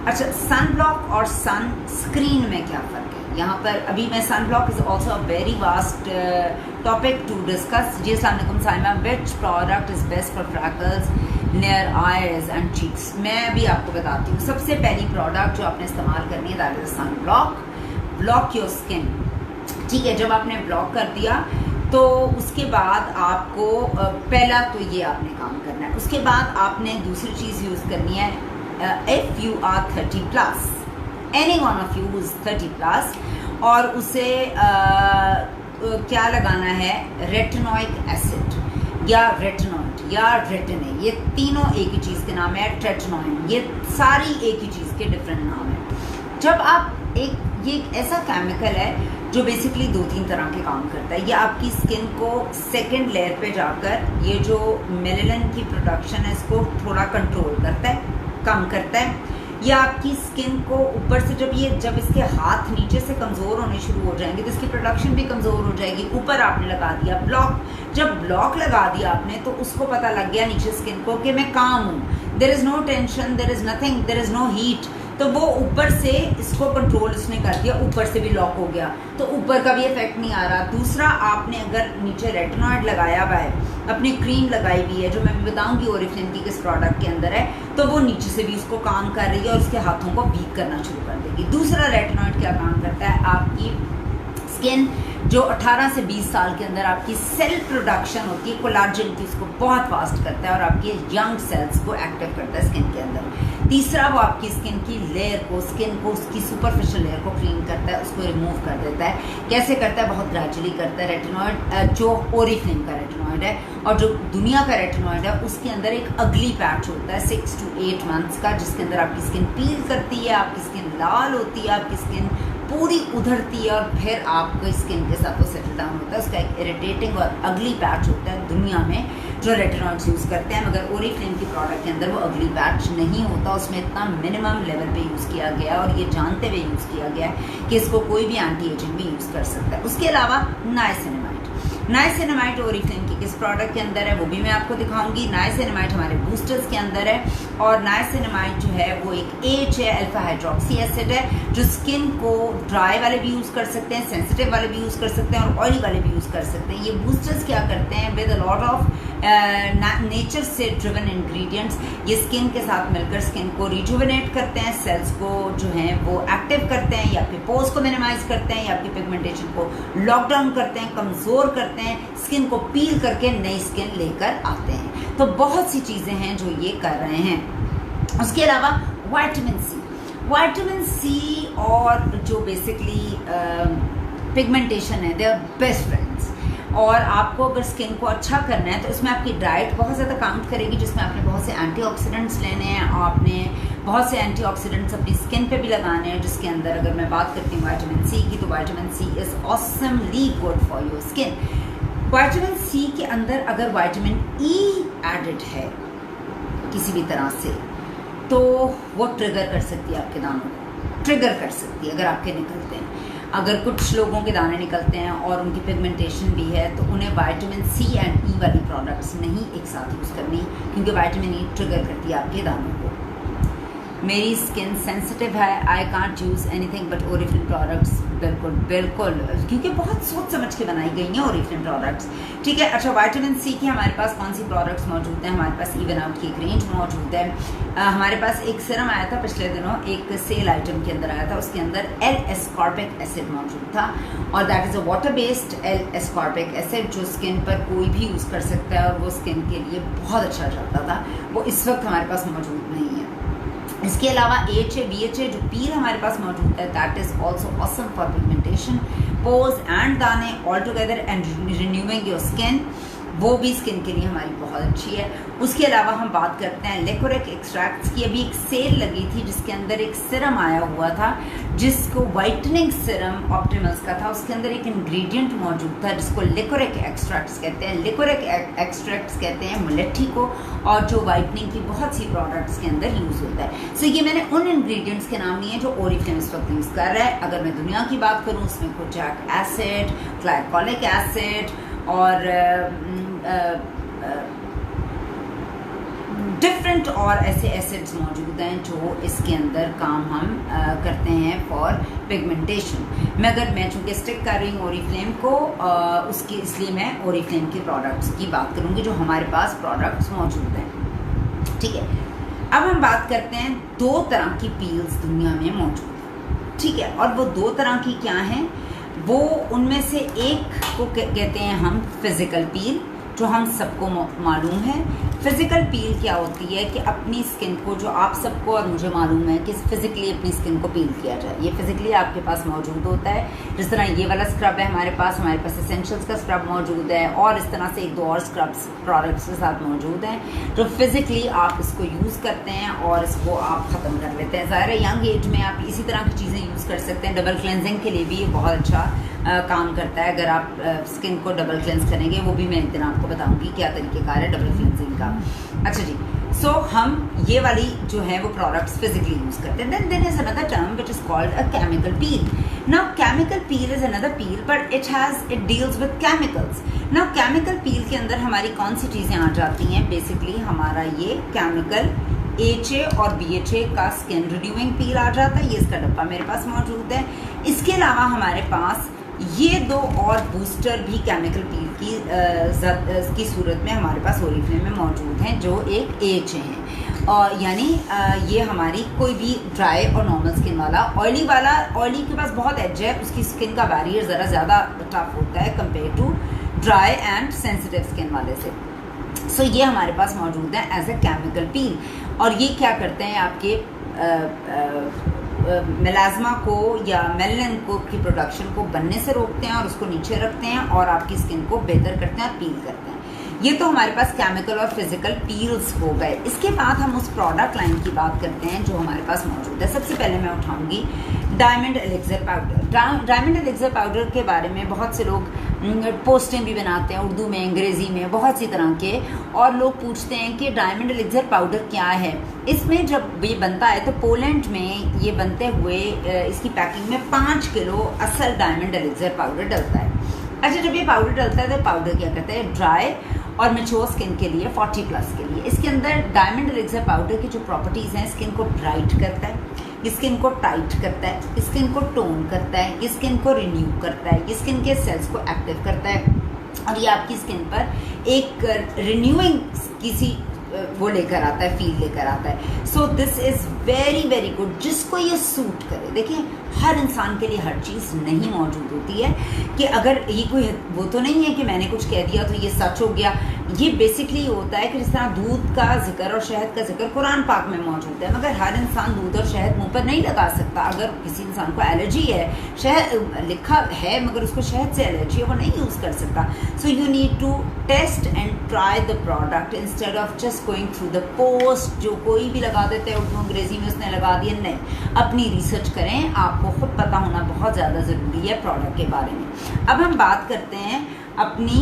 अच्छा, सन ब्लॉक और सन स्क्रीन में क्या फ़र्क है? यहाँ पर अभी मैं sun block is also a very vast topic to discuss. जी अस्सलाम वालेकुम Saima, which product is best for freckles near eyes and cheeks? मैं अभी आपको बताती हूँ। सबसे पहली प्रोडक्ट जो आपने इस्तेमाल करनी है that is sun block. Block your skin, ठीक है। जब आपने ब्लॉक कर दिया तो उसके बाद आपको पहला तो ये आपने काम करना है। उसके बाद आपने दूसरी चीज़ यूज़ करनी है, if you are 30 plus, any one of you who is 30 plus, और उसे क्या लगाना है, रेटिनोइक एसिड या रेटिनॉइड या रेटिने, ये तीनों एक ही चीज़ के नाम है। ट्रेटिनोइन, ये सारी एक ही चीज़ के डिफरेंट नाम है। जब आप ये एक ऐसा केमिकल है जो बेसिकली 2-3 तरह के काम करता है। ये आपकी स्किन को सेकेंड लेयर पे जाकर ये जो मेलेनिन की प्रोडक्शन है इसको थोड़ा कंट्रोल करता है, कम करता है। या आपकी स्किन को ऊपर से जब इसके हाथ नीचे से कमज़ोर होने शुरू हो जाएंगे तो इसकी प्रोडक्शन भी कमज़ोर हो जाएगी। ऊपर आपने लगा दिया ब्लॉक, जब ब्लॉक लगा दिया आपने तो उसको पता लग गया नीचे स्किन को कि मैं काम हूँ, there is no tension, there is nothing, there is no heat, तो वो ऊपर से इसको कंट्रोल इसने कर दिया, ऊपर से भी लॉक हो गया, तो ऊपर का भी इफेक्ट नहीं आ रहा। दूसरा, आपने अगर नीचे रेटिनॉइड लगाया हुआ है, अपनी क्रीम लगाई हुई है जो मैं भी बताऊंगी ओरिफ्लेम की किस प्रोडक्ट के अंदर है, तो वो नीचे से भी उसको काम कर रही है और उसके हाथों को वीक करना शुरू कर देगी। दूसरा, रेटिनॉइड क्या काम करता है, आपकी स्किन जो 18 से 20 साल के अंदर आपकी सेल प्रोडक्शन होती है कोलाजन की, उसको बहुत फास्ट करता है और आपके यंग सेल्स को एक्टिव करता है स्किन के अंदर। तीसरा, वो आपकी स्किन की लेयर को, स्किन को, उसकी सुपरफिशियल लेयर को क्लीन करता है, उसको रिमूव कर देता है। कैसे करता है? बहुत ग्रेजुअली करता है। रेटिनॉइड जो ओरिफ्लेम का रेटिनॉइड है और जो दुनिया का रेटिनॉइड है उसके अंदर एक अगली पैच होता है 6 to 8 मंथ्स का, जिसके अंदर आपकी स्किन पील करती है, आपकी स्किन लाल होती है, आपकी स्किन पूरी उधरती है और फिर आपको स्किन के साथ वो सेटल डाउन होता है। उसका एक इरिटेटिंग और अगली पैच होता है दुनिया में जो रेटिनॉइड्स यूज़ करते हैं, मगर ओरिफ्लेम की प्रोडक्ट के अंदर वो अगली पैच नहीं होता। उसमें इतना मिनिमम लेवल पे यूज़ किया गया और ये जानते हुए यूज़ किया गया है कि इसको कोई भी एंटी एजिंग भी यूज़ कर सकता है। उसके अलावा नाइसिनामाइड ओरिफ्लेम की किस प्रोडक्ट के अंदर है वो भी मैं आपको दिखाऊंगी। नाइसिनामाइड हमारे बूस्टर्स के अंदर है और नाइसिनामाइड जो है वो एक एच है, अल्फा हाइड्रोक्सी एसिड है, जो स्किन को ड्राई वाले भी यूज़ कर सकते हैं, सेंसिटिव वाले भी यूज़ कर सकते हैं और ऑयली वाले भी यूज़ कर सकते हैं। ये बूस्टर्स क्या करते हैं, with a lot of nature से ड्रिवन इंग्रेडिएंट्स, ये स्किन के साथ मिलकर स्किन को रिजुविनेट करते हैं, सेल्स को जो हैं वो एक्टिव करते हैं, या आपके पोर्स को मिनिमाइज करते हैं, या आपकी पिगमेंटेशन को लॉकडाउन करते हैं, कमज़ोर करते हैं, स्किन को पील करके नई स्किन लेकर आते हैं। तो बहुत सी चीज़ें हैं जो ये कर रहे हैं। उसके अलावा विटामिन सी और जो बेसिकली पिगमेंटेशन है, दे आर बेस्ट फ्रेंड्स। और आपको अगर स्किन को अच्छा करना है तो इसमें आपकी डाइट बहुत ज़्यादा काउंट करेगी, जिसमें आपने बहुत से एंटीऑक्सीडेंट्स लेने हैं, आपने बहुत से एंटीऑक्सीडेंट्स अपनी स्किन पे भी लगाने हैं, जिसके अंदर अगर मैं बात करती हूँ विटामिन सी की, तो vitamin C is awesomely good for your skin. Vitamin C के अंदर अगर विटामिन ई एडेड है किसी भी तरह से, तो वो ट्रिगर कर सकती है आपके दानों को, ट्रिगर कर सकती है अगर आपके निकलते हैं। अगर कुछ लोगों के दाने निकलते हैं और उनकी पिगमेंटेशन भी है, तो उन्हें विटामिन सी एंड ई वाली प्रोडक्ट्स नहीं एक साथ यूज़ करनी, क्योंकि विटामिन ई ट्रिगर करती है आपके दानों को। मेरी स्किन सेंसिटिव है, I can't use anything but Oriflame products, बिल्कुल बिल्कुल, क्योंकि बहुत सोच समझ के बनाई गई हैं ओरिफ्लेम प्रोडक्ट्स, ठीक है। अच्छा, विटामिन सी की हमारे पास कौन सी प्रोडक्ट्स मौजूद हैं? हमारे पास इवन आउट की एक रेंज मौजूद है। हमारे पास एक सिरम आया था पिछले दिनों, एक सेल आइटम के अंदर आया था, उसके अंदर एल एस्कॉर्बिक एसिड मौजूद था, और that is a water based L ascorbic acid, जो स्किन पर कोई भी यूज़ कर सकता है और वो स्किन के लिए बहुत अच्छा चलता था। वो इस वक्त हमारे पास मौजूद नहीं है। इसके अलावा AHA BHA जो पील हमारे पास मौजूद है, that is also awesome for pigmentation, pores and दाने all together and renewing your skin, वो भी स्किन के लिए हमारी बहुत अच्छी है। उसके अलावा हम बात करते हैं लिकोरिक एक्सट्रैक्ट्स की। अभी एक सेल लगी थी जिसके अंदर एक सिरम आया हुआ था, जिसको वाइटनिंग सिरम ऑप्टिमल्स का था, उसके अंदर एक इंग्रेडिएंट मौजूद था जिसको लिकोरिक एक्सट्रैक्ट्स कहते हैं। लिकोरिक एक्सट्रैक्ट्स कहते हैं मुलेट्ठी को, और जो वाइटनिंग की बहुत सी प्रोडक्ट्स के अंदर यूज़ होता है। सो ये मैंने उन इंग्रेडिएंट्स के नाम लिए जो ओरिफ्लेम इस वक्त यूज़ कर रहा है। अगर मैं दुनिया की बात करूँ, उसमें कोजैक एसिड, ग्लाइकोलिक एसिड और डिफरेंट और ऐसे एसिड्स मौजूद हैं जो इसके अंदर काम हम करते हैं फॉर पिगमेंटेशन। मैं चूँकि स्टिक कर रही हूँ ओरिफ्लेम को, उसकी इसलिए मैं ओरिफ्लेम के प्रोडक्ट्स की बात करूँगी जो हमारे पास प्रोडक्ट्स मौजूद हैं, ठीक है। अब हम बात करते हैं, दो तरह की पील्स दुनिया में मौजूद हैं, ठीक है, और वो दो तरह की क्या हैं? वो उनमें से एक को कहते हैं हम फिज़िकल पील, जो हम सबको मालूम है। फिज़िकल पील क्या होती है कि अपनी स्किन को, जो आप सबको और मुझे मालूम है कि फिज़िकली अपनी स्किन को पील किया जाए, ये फिज़िकली आपके पास मौजूद होता है। जिस तरह ये वाला स्क्रब है हमारे पास एसेंशियल्स का स्क्रब मौजूद है, और इस तरह से एक दो और स्क्रब्स प्रोडक्ट्स के साथ मौजूद हैं जो फिज़िकली आप इसको यूज़ करते हैं और इसको आप ख़त्म कर लेते हैं। ज़ाहिर है यंग एज में आप इसी तरह की चीज़ें यूज़ कर सकते हैं। डबल क्लेंजिंग के लिए भी ये बहुत अच्छा काम करता है। अगर आप स्किन को डबल क्लेंस करेंगे, वो भी मैं एक दिन आपको बताऊंगी क्या तरीक़ेकार है डबल क्लेंजिंग का। अच्छा जी, सो हम ये वाली जो है वो प्रोडक्ट्स फिजिकली यूज़ करते हैं। Then is another term which is called a chemical peel. Now chemical peel is another peel but it deals with chemicals. Now chemical peel के अंदर हमारी कौन सी चीज़ें आ जाती हैं? बेसिकली हमारा ये केमिकल AHA और BHA का स्किन रिन्यूइंग पील आ जाता है। ये इसका डब्बा मेरे पास मौजूद है। इसके अलावा हमारे पास ये दो और बूस्टर भी केमिकल पील की सूरत में हमारे पास ओरिफ्लेम में मौजूद हैं, जो एक AHA हैं, और यानी ये हमारी कोई भी ड्राई और नॉर्मल स्किन वाला, ऑयली के पास बहुत एज है, उसकी स्किन का बैरियर ज़रा ज़्यादा टफ होता है compare to dry and sensitive skin वाले से। सो ये हमारे पास मौजूद है एज ए केमिकल पील, और ये क्या करते हैं आपके मेलाज़मा को या मेलानिन को की प्रोडक्शन को बनने से रोकते हैं और उसको नीचे रखते हैं और आपकी स्किन को बेहतर करते हैं और पील करते हैं। ये तो हमारे पास केमिकल और फिजिकल पील्स हो गए। इसके बाद हम उस प्रोडक्ट लाइन की बात करते हैं जो हमारे पास मौजूद है। सबसे पहले मैं उठाऊंगी diamond elixir powder. Diamond elixir powder के बारे में बहुत से लोग पोस्टें भी बनाते हैं, उर्दू में, अंग्रेज़ी में, बहुत सी तरह के, और लोग पूछते हैं कि डायमंड एलिक्सर पाउडर क्या है। इसमें जब ये बनता है तो पोलैंड में ये बनते हुए इसकी पैकिंग में 5 किलो असल डायमंड एलिक्सर पाउडर डलता है। अच्छा, जब ये पाउडर डलता है तो पाउडर क्या करता है? ड्राई और मैच्योर स्किन के लिए, 40+ के लिए, इसके अंदर डायमंड एलिक्सर पाउडर की जो प्रॉपर्टीज़ हैं, स्किन को ब्राइट करता है, स्किन को टाइट करता है, स्किन को टोन करता है, स्किन को रिन्यू करता है, स्किन के सेल्स को एक्टिव करता है, और ये आपकी स्किन पर एक रिन्यूइंग किसी वो लेकर आता है, फील लेकर आता है। So this is very very good, जिसको ये सूट करे। देखिए, हर इंसान के लिए हर चीज़ नहीं मौजूद होती है कि अगर ये कोई वो तो नहीं है कि मैंने कुछ कह दिया तो ये सच हो गया। ये बेसिकली होता है कि जिस तरह दूध का जिक्र और शहद का जिक्र कुरान पाक में मौजूद है, मगर हर इंसान दूध और शहद मुंह पर नहीं लगा सकता। अगर किसी इंसान को एलर्जी है, शहद लिखा है मगर उसको शहद से एलर्जी है, वो नहीं यूज़ कर सकता। So you need to test and try the product instead of just going through the post, जो कोई भी लगा देते हैं उर्दू अंग्रेज़ी में उसने लगा दिया, नहीं, अपनी रिसर्च करें, आपको खुद पता होना बहुत ज़्यादा ज़रूरी है प्रोडक्ट के बारे में। अब हम बात करते हैं अपनी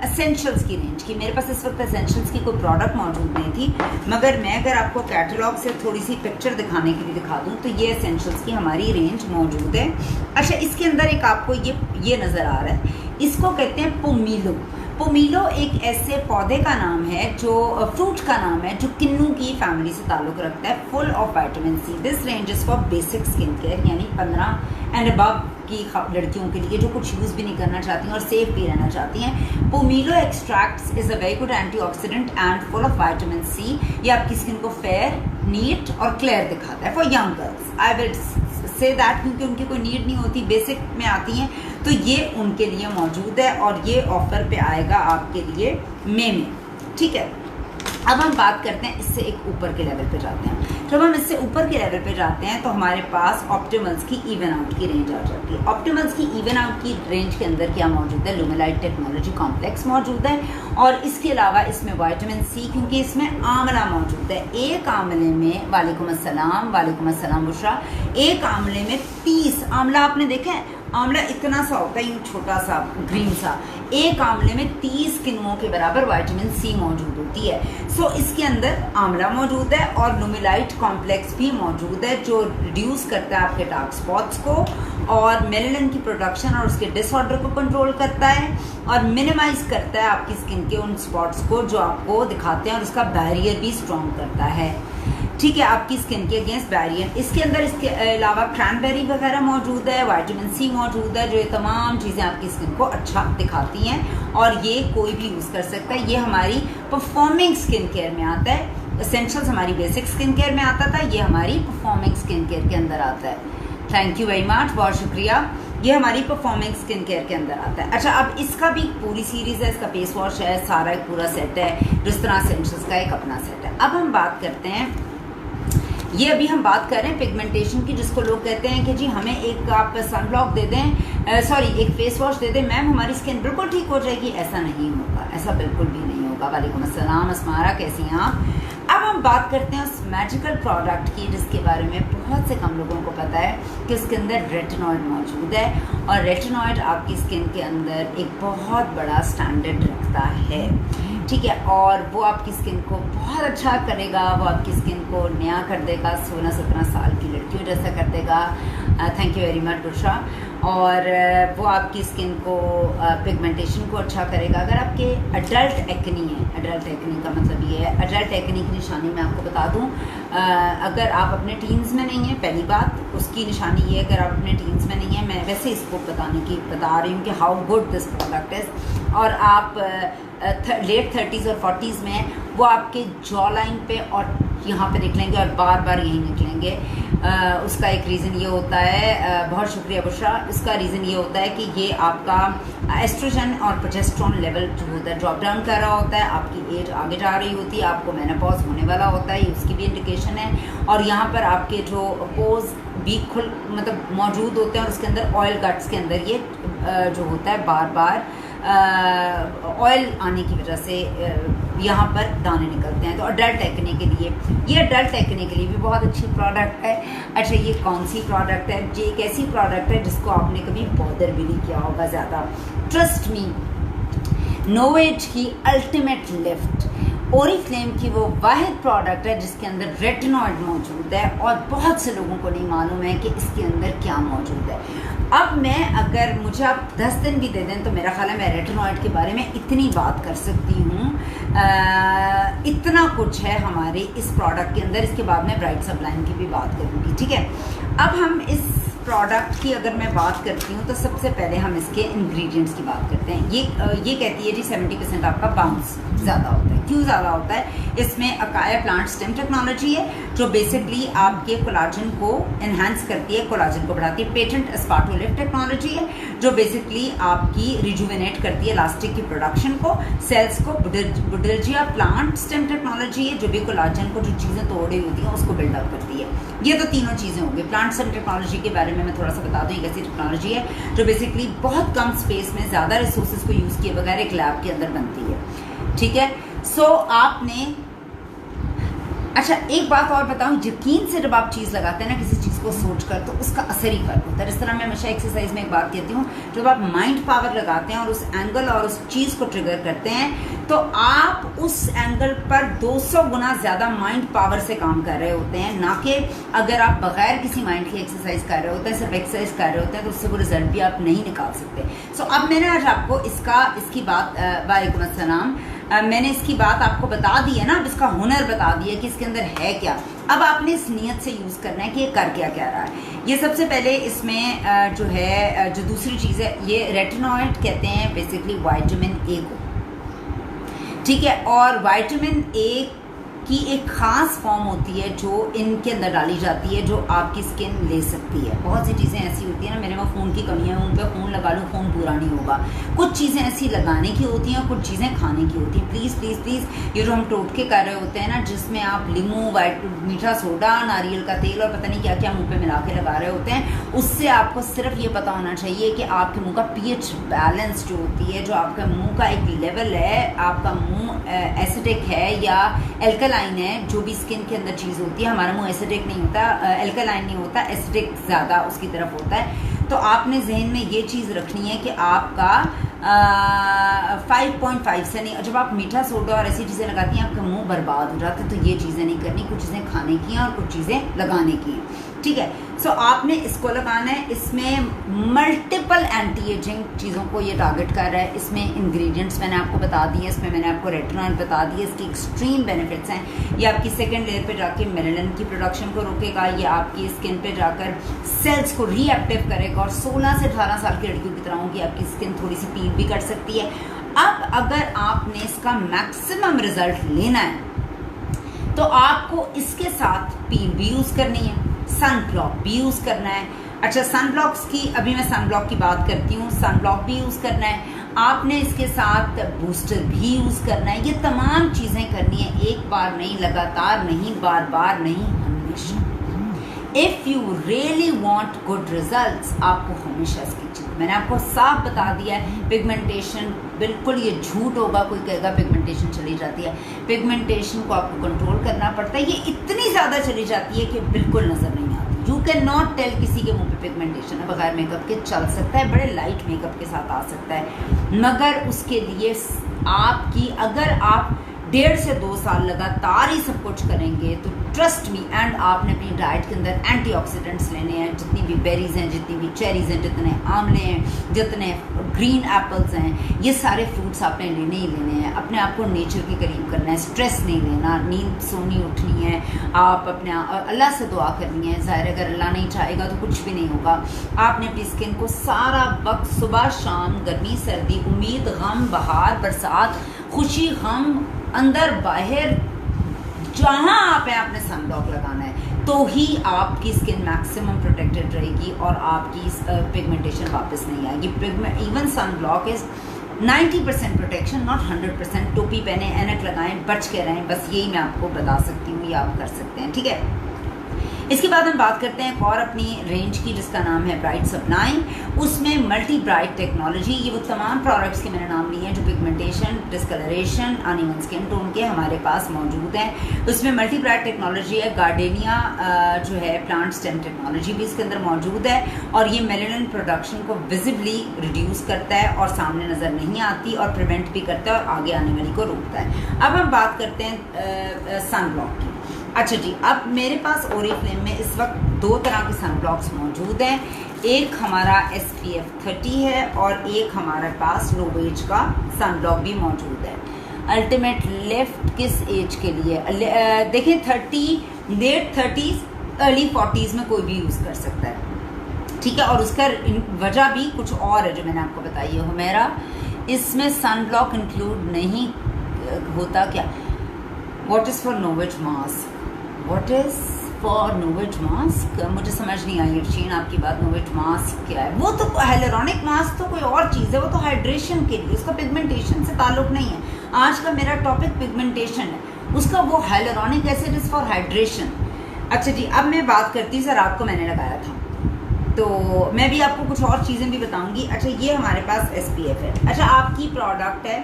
एसेंशियल्स की रेंज की। मेरे पास इस वक्त एसेंशियल्स की कोई प्रोडक्ट मौजूद नहीं थी, मगर मैं अगर आपको कैटलॉग से थोड़ी सी पिक्चर दिखाने के लिए दिखा दूं तो ये एसेंशियल्स की हमारी रेंज मौजूद है। अच्छा, इसके अंदर एक आपको ये नज़र आ रहा है, इसको कहते हैं पोमीलो। पोमीलो एक ऐसे पौधे का नाम है, जो फ्रूट का नाम है, जो किन्नू की फैमिली से ताल्लुक़ रखता है, full of vitamin C. This range is for basic skin care, यानी 15 एंड अबव की लड़कियों के लिए जो कुछ यूज़ भी नहीं करना चाहती हैं और सेफ भी रहना चाहती हैं। Pomelo extracts is a very good antioxidant and full of vitamin C. ये आपकी स्किन को फेयर, नीट और क्लियर दिखाता है for young girls. I will say that, क्योंकि उनकी कोई नीड नहीं होती, बेसिक में आती हैं, तो ये उनके लिए मौजूद है और ये ऑफर पे आएगा आपके लिए मई में। ठीक है, अब हम बात करते हैं इससे एक ऊपर के लेवल पे जाते हैं। जब हम इससे ऊपर के लेवल पे जाते हैं तो हमारे पास ऑप्टिमल्स की इवन आउट की रेंज आ जाती है। ऑप्टिमल्स की इवन आउट की रेंज के अंदर क्या मौजूद है? लुमिलाइट टेक्नोलॉजी कॉम्प्लेक्स मौजूद है, और इसके अलावा इसमें विटामिन सी, क्योंकि इसमें आंवला मौजूद है। एक आंवले में, वालेकुम अस्सलाम बुशरा, एक आंवले में 30 आंवला, आपने देखा है आंवला इतना सा होता है, यूँ छोटा सा ग्रीन सा, एक आंवले में 30 किण्वों के बराबर विटामिन सी मौजूद होती है। सो इसके अंदर आंवला मौजूद है और लुमिलाइट कॉम्प्लेक्स भी मौजूद है, जो रिड्यूस करता है आपके डार्क स्पॉट्स को और मेलानिन की प्रोडक्शन और उसके डिसऑर्डर को कंट्रोल करता है और मिनिमाइज करता है आपकी स्किन के उन स्पॉट्स को जो आपको दिखाते हैं, और उसका बैरियर भी स्ट्रॉन्ग करता है। ठीक है, आपकी स्किन के अगेंस्ट बैरियर। इसके अंदर इसके अलावा क्रैनबेरी वगैरह मौजूद है, विटामिन सी मौजूद है, जो ये तमाम चीज़ें आपकी स्किन को अच्छा दिखाती हैं और ये कोई भी यूज़ कर सकता है। ये हमारी परफॉर्मिंग स्किन केयर में आता है। एसेंशियल्स हमारी बेसिक स्किन केयर में आता था, ये हमारी परफॉर्मिंग स्किन केयर के अंदर आता है। थैंक यू वेरी मच, बहुत शुक्रिया। ये हमारी परफॉर्मिंग स्किन केयर के अंदर आता है। अच्छा, अब इसका भी पूरी सीरीज़ है, इसका फेस वॉश है, सारा एक पूरा सेट है, जिस तरह एसेंशियल्स का एक अपना सेट है। अब हम बात करते हैं, ये अभी हम बात कर रहे हैं पिगमेंटेशन की, जिसको लोग कहते हैं कि जी हमें एक आप सनब्लॉक दे दें, सॉरी एक फेस वॉश दे दें, मैम हमारी स्किन बिल्कुल ठीक हो जाएगी। ऐसा नहीं होगा, ऐसा बिल्कुल भी नहीं होगा। वालेकुम अस्सलाम अस्मारा, कैसी हैं आप? अब हम बात करते हैं उस मैजिकल प्रोडक्ट की जिसके बारे में बहुत से कम लोगों को पता है कि उसके अंदर रेटिनॉइड मौजूद है, और रेटिनॉइड आपकी स्किन के अंदर एक बहुत बड़ा स्टैंडर्ड रखता है। ठीक है, और वो आपकी स्किन को बहुत अच्छा करेगा, वो आपकी स्किन को नया कर देगा, 16-17 साल की लड़कियों जैसा कर देगा। Thank you very much Bushra. और वो आपकी स्किन को पिगमेंटेशन को अच्छा करेगा। अगर आपके अडल्ट एक्नी है, अडल्ट एक्नी का मतलब ये है, अडल्ट एक्नी की निशानी मैं आपको बता दूं, अगर आप अपने टीन्स में नहीं हैं, पहली बात उसकी निशानी ये है, अगर आप अपने टीन्स में नहीं हैं, मैं वैसे इसको बता रही हूँ कि how good this product is, और आप लेट 30s और 40s में, वो आपके जॉ लाइन पे और यहाँ पे निकलेंगे और बार बार यहीं निकलेंगे। उसका एक रीज़न ये होता है, बहुत शुक्रिया बुशरा, इसका रीज़न ये होता है कि ये आपका एस्ट्रोजन और प्रोजेस्टेरोन लेवल जो होता है ड्रॉप डाउन कर रहा होता है, आपकी एज आगे जा रही होती है, आपको मेनोपॉज होने वाला होता है, ये उसकी भी इंडिकेशन है। और यहाँ पर आपके जो पोज भी मतलब मौजूद होते हैं और उसके अंदर ऑयल गट्स के अंदर ये जो होता है बार बार ऑयल आने की वजह से यहाँ पर दाने निकलते हैं। तो अडल्ट एक्ने के लिए, ये अडल्ट एक्ने के लिए भी बहुत अच्छी प्रोडक्ट है। अच्छा, ये कौन सी प्रोडक्ट है? ये एक ऐसी प्रोडक्ट है जिसको आपने कभी बॉदर भी नहीं किया होगा ज़्यादा। ट्रस्ट मी, नोवेज की अल्टीमेट लिफ्ट ओरिफ्लेम की वो वाहिद प्रोडक्ट है जिसके अंदर रेटिनॉइड मौजूद है, और बहुत से लोगों को नहीं मालूम है कि इसके अंदर क्या मौजूद है। अब मैं, अगर मुझे आप 10 दिन भी दे दें तो मेरा ख्याल है मैं रेटिनॉइड के बारे में इतनी बात कर सकती हूँ। इतना कुछ है हमारे इस प्रोडक्ट के अंदर। इसके बाद मैं ब्राइट सबलाइन की भी बात करूँगी। ठीक है, अब हम इस प्रोडक्ट की अगर मैं बात करती हूँ तो सबसे पहले हम इसके इंग्रेडिएंट्स की बात करते हैं। ये कहती है जी 70% आपका बाउंस ज़्यादा होता है। क्यों ज़्यादा होता है? इसमें अकाया प्लांट स्टेम टेक्नोलॉजी है जो बेसिकली आपके कोलाजन को एनहांस करती है, कोलाजन को बढ़ाती है। पेटेंट एस्पार्टोलिफ्ट टेक्नोलॉजी है जो बेसिकली आपकी रिजुवेनेट करती है इलास्टिक की प्रोडक्शन को, सेल्स को। बुडर्जिया प्लांट स्टेम टेक्नोलॉजी है जो भी कोलाजन को जो चीज़ें तोड़ रही होती हैं उसको बिल्डअप करती है। ये तो तीनों चीज़ें होंगी। प्लांट स्टेम टेक्नोलॉजी के बारे में मैं थोड़ा सा बता दूं, एक ऐसी टेक्नोलॉजी है जो बेसिकली बहुत कम स्पेस में ज़्यादा रिसोर्सेज को यूज़ किए बगैर एक लैब के अंदर बनती है। ठीक है, सो आपने, अच्छा एक बात और बताऊं, यकीन से जब आप चीज़ लगाते हैं ना किसी चीज़ को सोच कर, तो उसका असर ही फर्क होता है। इस तरह मैं हमेशा एक्सरसाइज में एक बात कहती हूँ, जब आप माइंड पावर लगाते हैं और उस एंगल और उस चीज़ को ट्रिगर करते हैं, तो आप उस एंगल पर 200 गुना ज़्यादा माइंड पावर से काम कर रहे होते हैं, ना कि अगर आप बगैर किसी माइंड की एक्सरसाइज कर रहे होते हैं, सिर्फ एक्सरसाइज कर रहे होते हैं, तो उससे वो रिजल्ट भी आप नहीं निकाल सकते। सो अब मैंने आज आपको इसकी बात, वालेकुम अस्सलाम, मैंने इसकी बात आपको बता दी है ना, अब इसका हुनर बता दिया कि इसके अंदर है क्या। अब आपने इस नियत से यूज़ करना है कि ये कर क्या रहा है। ये सबसे पहले इसमें जो है, जो दूसरी चीज़ है, ये रेटिनॉइड कहते हैं बेसिकली विटामिन ए को, ठीक है। और विटामिन ए की एक ख़ास फॉर्म होती है जो इनके अंदर डाली जाती है, जो आपकी स्किन ले सकती है। बहुत सी चीज़ें ऐसी होती हैं ना, मेरे में ख़ून की कमी है, उन पर खून लगा लूँ, खून पूरा नहीं होगा। कुछ चीज़ें ऐसी लगाने की होती हैं, कुछ चीज़ें खाने की होती हैं। प्लीज़ प्लीज़ प्लीज़, ये जो हम टोटके कर रहे होते हैं ना, जिसमें आप लीमू, मीठा सोडा, नारियल का तेल और पता नहीं क्या क्या मुँह पे मिला के लगा रहे होते हैं, उससे आपको सिर्फ ये पता होना चाहिए कि आपके मुँह का pH बैलेंस जो होती है, जो आपका मुँह का एक लेवल है, आपका मुँह एसिडिक है या एल्कलाइन है, जो भी स्किन के अंदर चीज़ होती है। हमारा मुंह एसिडिक नहीं होता, एल्कलाइन नहीं होता, एसिडिक ज़्यादा उसकी तरफ होता है। तो आपने जहन में ये चीज़ रखनी है कि आपका 5.5 से नहीं, जब आप मीठा सोडा और ऐसी चीज़ें लगाती हैं आपका मुंह बर्बाद हो जाता है। तो ये चीज़ें नहीं करनी, कुछ चीज़ें खाने की हैं और कुछ चीज़ें लगाने की हैं, ठीक है। सो आपने इसको लगाना है। इसमें मल्टीपल एंटी एजिंग चीज़ों को ये टारगेट कर रहा है। इसमें इंग्रेडिएंट्स मैंने आपको बता दिए, इसमें मैंने आपको रेटिनॉइड बता दिए, इसकी एक्सट्रीम बेनिफिट्स हैं। ये आपकी सेकेंड लेयर पे जाके मेलानिन की प्रोडक्शन को रोकेगा, ये आपकी स्किन पे जाकर सेल्स को रीएक्टिव करेगा और 16 से 18 साल की लड़कियों की तरह होगी आपकी स्किन थोड़ी सी पील भी कर सकती है। अब अगर आपने इसका मैक्सिमम रिजल्ट लेना है तो आपको इसके साथ पील भी यूज़ करनी है, सन ब्लॉक भी यूज़ करना है। अच्छा, सन ब्लॉक्स की, अभी मैं सन ब्लॉक की बात करती हूँ। सन ब्लॉक भी यूज़ करना है आपने, इसके साथ बूस्टर भी यूज़ करना है। ये तमाम चीज़ें करनी है, एक बार नहीं, लगातार नहीं, बार बार नहीं, हमेशा। If you really want good results, आपको हमेशा इसकी चीज़, मैंने आपको साफ बता दिया है। पिगमेंटेशन, बिल्कुल ये झूठ होगा कोई कहेगा पिगमेंटेशन चली जाती है। पिगमेंटेशन को आपको कंट्रोल करना पड़ता है। ये इतनी ज़्यादा चली जाती है कि बिल्कुल नज़र नहीं आती। यू कैन नॉट टेल किसी के मुंह पे पिगमेंटेशन है, बगैर मेकअप के चल सकता है, बड़े लाइट मेकअप के साथ आ सकता है, मगर उसके लिए आपकी, अगर आप 1.5 से 2 साल लगातार ही सब कुछ करेंगे तो ट्रस्ट मी, एंड आपने अपनी डाइट के अंदर एंटीऑक्सीडेंट्स लेने हैं। जितनी भी बेरीज हैं, जितनी भी चेरीज हैं, जितने आंवले हैं, जितने ग्रीन एप्पल्स हैं, ये सारे फ्रूट्स आपने लेने ही लेने हैं। अपने आप को नेचर के करीब करना है, स्ट्रेस नहीं लेना, नींद सोनी उठनी है, आप अपने अल्लाह से दुआ करनी है। ज़ाहिर अगर अल्लाह नहीं चाहेगा तो कुछ भी नहीं होगा। आपने अपनी स्किन को सारा वक्त, सुबह शाम, गर्मी सर्दी, उम्मीद गम, बहार बरसात, खुशी गम, अंदर बाहर, जहाँ आप हैं आपने सन ब्लॉक लगाना है, तो ही आपकी स्किन मैक्सिमम प्रोटेक्टेड रहेगी और आपकी पिगमेंटेशन वापस नहीं आएगी। Even sun block is 90% protection, not 100%। टोपी पहने, ऐनक लगाएं, बच के रहें, बस यही मैं आपको बता सकती हूँ, ये आप कर सकते हैं, ठीक है। इसके बाद हम बात करते हैं और अपनी रेंज की, जिसका नाम है ब्राइट सप्लाइम। उसमें मल्टी ब्राइट टेक्नोलॉजी, ये वो तमाम प्रोडक्ट्स के मैंने नाम लिए हैं जो pigmentation, discolouration, uneven skin tone के हमारे पास मौजूद हैं। उसमें मल्टी ब्राइट टेक्नोलॉजी है, गार्डेनिया जो है प्लांट स्टेम टेक्नोलॉजी भी इसके अंदर मौजूद है, और ये मेलानिन प्रोडक्शन को विजिबली रिड्यूस करता है और सामने नज़र नहीं आती, और प्रिवेंट भी करता है और आगे आने वाली को रोकता है। अब हम बात करते हैं सन ब्लॉक की। अच्छा जी, अब मेरे पास ओरिफ्लेम में इस वक्त 2 तरह के सन ब्लॉक्स मौजूद हैं। एक हमारा SPF 30 है और एक हमारे पास लो एज का सन ब्लॉक भी मौजूद है। अल्टीमेट लेफ्ट किस एज के लिए? देखिए 30, लेट 30s, अर्ली 40s में कोई भी यूज़ कर सकता है, ठीक है। और उसका वजह भी कुछ और है जो मैंने आपको बताई है। हुमैरा, इसमें सन ब्लॉक इंक्लूड नहीं होता क्या? What is for नोवेज mask? What is for नोवेज mask? मुझे समझ नहीं आई अर्शीन आपकी बात। नोवेज मास्क क्या है? वो तो हाइलुरोनिक मास्क तो कोई और चीज़ है, वो तो हाइड्रेशन के लिए, उसका पिगमेंटेशन से ताल्लुक नहीं है। आज का मेरा टॉपिक पिगमेंटेशन है, उसका वो hyaluronic acid is for hydration. अच्छा जी, अब मैं बात करती हूँ, सर आपको मैंने लगाया था तो मैं भी आपको कुछ और चीज़ें भी बताऊंगी। अच्छा, ये हमारे पास SPF है। अच्छा, आपकी प्रोडक्ट है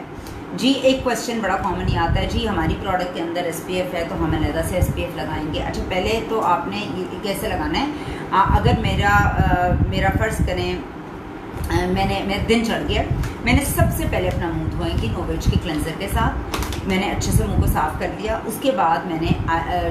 जी एक क्वेश्चन बड़ा कॉमन ही आता है, जी हमारी प्रोडक्ट के अंदर SPF है तो हम अलग से SPF लगाएंगे। अच्छा पहले तो आपने ये कैसे लगाना है, अगर मेरा फ़र्ज़ करें मैं दिन चढ़ गया, मैंने सबसे पहले अपना मुंह धोएंगी नोवेज के क्लेंजर के साथ, मैंने अच्छे से मुंह को साफ़ कर लिया। उसके बाद मैंने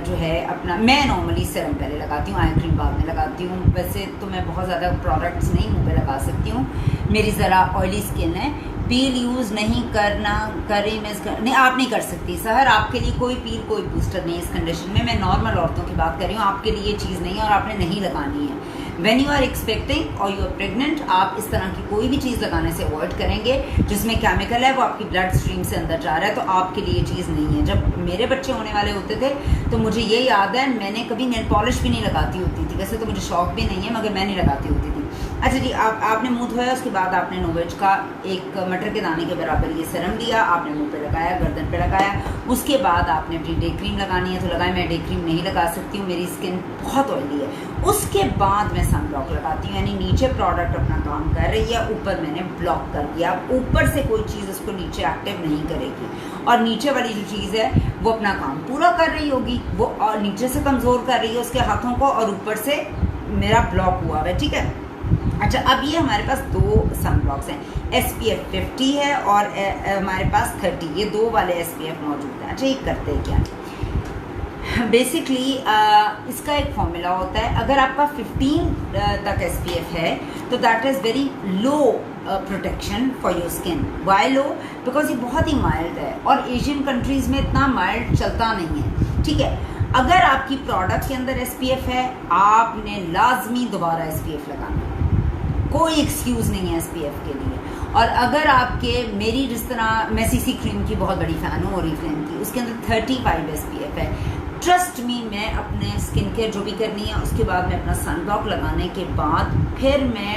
जो है अपना, मैं नॉर्मली सीरम पहले लगाती हूँ, आई क्रीम बाद में लगाती हूँ। वैसे तो मैं बहुत ज़्यादा प्रोडक्ट्स नहीं मुंह पे लगा सकती हूँ, मेरी ज़रा ऑयली स्किन है। पील यूज़ नहीं करना करें मैं नहीं, आप नहीं कर सकती सहर, आपके लिए कोई पील कोई बूस्टर नहीं है इस कंडीशन में। मैं नॉर्मल औरतों की बात कर रही हूँ, आपके लिए ये चीज़ नहीं है और आपने नहीं लगानी है। व्हेन यू आर एक्सपेक्टिंग और यू आर प्रेग्नेंट, आप इस तरह की कोई भी चीज़ लगाने से अवॉइड करेंगे जिसमें केमिकल है, वो आपकी ब्लड स्ट्रीम से अंदर जा रहा है, तो आपके लिए चीज़ नहीं है। जब मेरे बच्चे होने वाले होते थे तो मुझे ये याद है, मैंने कभी नेल पॉलिश भी नहीं लगाती होती थी, वैसे तो मुझे शौक भी नहीं है मगर मैं नहीं लगाती होती थी। अच्छा जी, आपने मुंह धोया, उसके बाद आपने नोवेज का एक मटर के दाने के बराबर ये सीरम लिया, आपने मुंह पे लगाया, गर्दन पे लगाया। उसके बाद आपने अपनी डे क्रीम लगानी है तो लगाए, मैं डे क्रीम नहीं लगा सकती हूँ, मेरी स्किन बहुत ऑयली है। उसके बाद मैं सन ब्लॉक लगाती हूँ, यानी नीचे प्रोडक्ट अपना काम कर रही है, ऊपर मैंने ब्लॉक कर दिया। अब ऊपर से कोई चीज़ उसको नीचे एक्टिव नहीं करेगी और नीचे वाली जो चीज़ है वो अपना काम पूरा कर रही होगी, वो और नीचे से कमज़ोर कर रही है उसके हाथों को और ऊपर से मेरा ब्लॉक हुआ है, ठीक है। अच्छा अब ये हमारे पास दो सन ब्लॉक्स हैं, SPF 50 है और हमारे पास 30, ये दो वाले SPF मौजूद हैं। अच्छा ये करते हैं क्या, बेसिकली इसका एक फॉर्मूला होता है, अगर आपका 15 तक SPF है तो that is very low protection for your skin. Why low? Because ये बहुत ही माइल्ड है और एशियन कंट्रीज़ में इतना माइल्ड चलता नहीं है, ठीक है। अगर आपकी प्रोडक्ट के अंदर SPF है, आपने लाजमी दोबारा SPF लगाना है, कोई एक्सक्यूज़ नहीं है SPF के लिए। और अगर आपके, मेरी जिस तरह मैं CC क्रीम की बहुत बड़ी फ़ैन हूँ, ओरिफ्लेम की, उसके अंदर 35 SPF है। ट्रस्ट मी, मैं अपने स्किन केयर जो भी करनी है उसके बाद मैं अपना सन ब्लॉक लगाने के बाद फिर मैं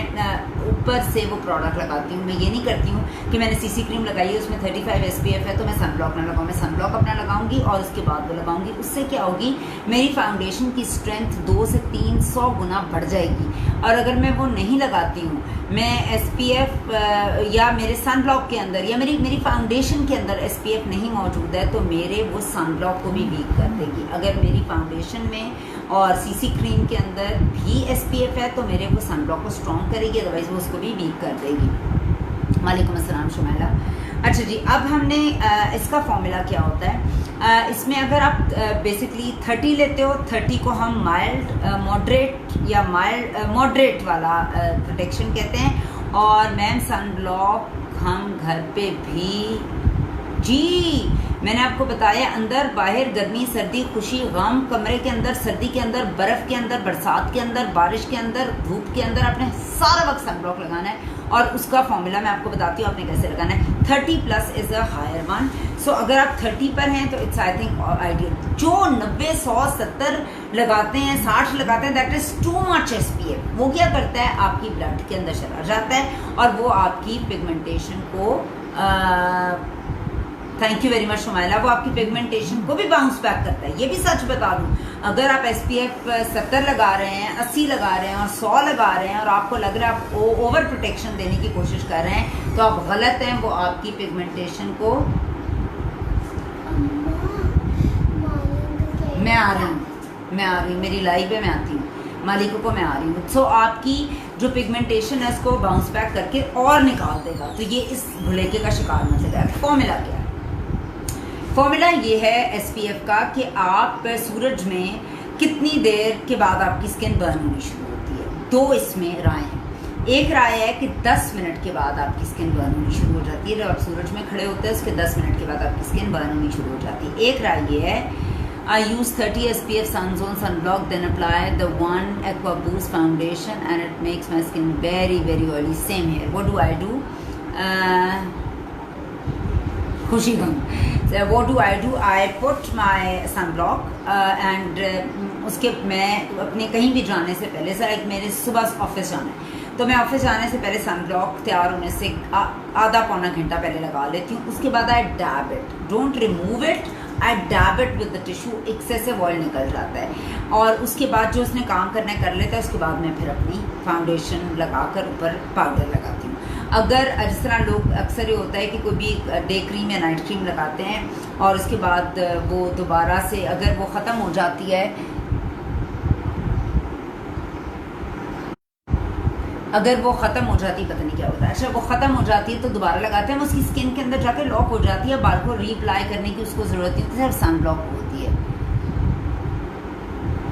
ऊपर से वो प्रोडक्ट लगाती हूँ। मैं ये नहीं करती हूँ कि मैंने CC क्रीम लगाई है उसमें 35 SPF है तो मैं सन ब्लॉक ना लगाऊँ, मैं सन ब्लॉक अपना लगाऊंगी और उसके बाद वो लगाऊंगी। उससे क्या होगी, मेरी फाउंडेशन की स्ट्रेंथ 200 से 300 गुना बढ़ जाएगी। और अगर मैं वो नहीं लगाती हूँ, मैं SPF या मेरे सन ब्लॉक के अंदर या मेरी फाउंडेशन के अंदर SPF नहीं मौजूद है तो मेरे वो सन ब्लॉक को भी वीक कर देगी। अगर मेरी फाउंडेशन में और CC क्रीम के अंदर भी SPF है तो मेरे वो सन ब्लॉक को स्ट्रॉन्ग करेगी, अदरवाइज वो उसको भी वीक कर देगी। वालेकुम अस्सलाम शुमैला। अच्छा जी, अब हमने इसका फॉर्मूला क्या होता है, इसमें अगर आप बेसिकली 30 लेते हो, 30 को हम माइल्ड, मॉडरेट या माइल्ड मॉडरेट वाला प्रोटेक्शन कहते हैं। और मैम सन ब्लॉक हम घर पे भी, जी मैंने आपको बताया, अंदर बाहर, गर्मी सर्दी खुशी गम, कमरे के अंदर सर्दी के अंदर, बर्फ़ के अंदर, बरसात के अंदर, बारिश के अंदर, धूप के अंदर, आपने सारा वक्त सन ब्लॉक लगाना है। और उसका फॉर्मूला मैं आपको बताती हूँ आपने कैसे लगाना है। 30+ इज़ अ हायर वन। सो अगर आप 30 पर हैं तो इट्स आई थिंक आइडियल। जो 90, 100, 70 लगाते हैं, 60 लगाते हैं, that is too much SPF। वो क्या करता है, आपकी ब्लड के अंदर चला जाता है और वो आपकी पिगमेंटेशन को thank you very much Shumaila, वो आपकी पिगमेंटेशन को भी बाउंस बैक करता है। ये भी सच बता दूं, अगर आप SPF 70 लगा रहे हैं, 80 लगा रहे हैं और 100 लगा रहे हैं और आपको लग रहा है आप ओवर प्रोटेक्शन देने की कोशिश कर रहे हैं तो आप गलत हैं। वो आपकी पिगमेंटेशन को, मैं आ रही, मेरी लाइव है, मैं आती हूँ, मालिकों को मैं आ रही हूँ। सो आपकी जो पिगमेंटेशन है उसको बाउंस बैक करके और निकाल देगा, तो ये इस भुलेखे का शिकार मत होगा। फॉर्मूला क्या है? फॉर्मूला ये है SPF का कि आप सूरज में कितनी देर के बाद आपकी स्किन बर्न होनी शुरू होती है। दो इसमें राय हैं। एक राय है कि 10 मिनट के बाद आपकी स्किन बर्न होनी शुरू हो जाती है, जब आप सूरज में खड़े होते हैं उसके 10 मिनट के बाद आपकी स्किन बर्न होनी शुरू हो जाती है। एक राय ये है, I use 30 SPF Sunzone Sunblock, then apply the one Aqua Boost foundation and it makes my skin very very oily. Same here. What do I do? खुशी गम। So what do? I put my sunblock and उसके मैं अपने कहीं भी जाने से पहले, sir एक मेरे सुबह ऑफिस जाना है तो मैं ऑफिस जाने से पहले सनब्लॉक तैयार होने से आधा पौना घंटा पहले लगा लेती हूँ। उसके बाद I dab it, don't remove it, I dab it with the tissue, excessive oil निकल जाता है। और उसके बाद जो उसने काम करना है कर लेता है। उसके बाद मैं फिर अपनी फाउंडेशन लगाकर ऊपर पाउडर लगाती हूँ। अगर जिस तरह लोग अक्सर ये होता है कि कोई भी डे क्रीम या नाइट क्रीम लगाते हैं और उसके बाद वो दोबारा से अगर वो ख़त्म हो जाती है, अगर वो ख़त्म हो जाती है, पता नहीं क्या होता है, अच्छा वो ख़त्म हो जाती है तो दोबारा लगाते हैं, उसकी स्किन के अंदर जाके लॉक हो जाती है, बाल को रीअप्लाई करने की उसको ज़रूरत नहीं होती, सिर्फ सन ब्लॉक होती है।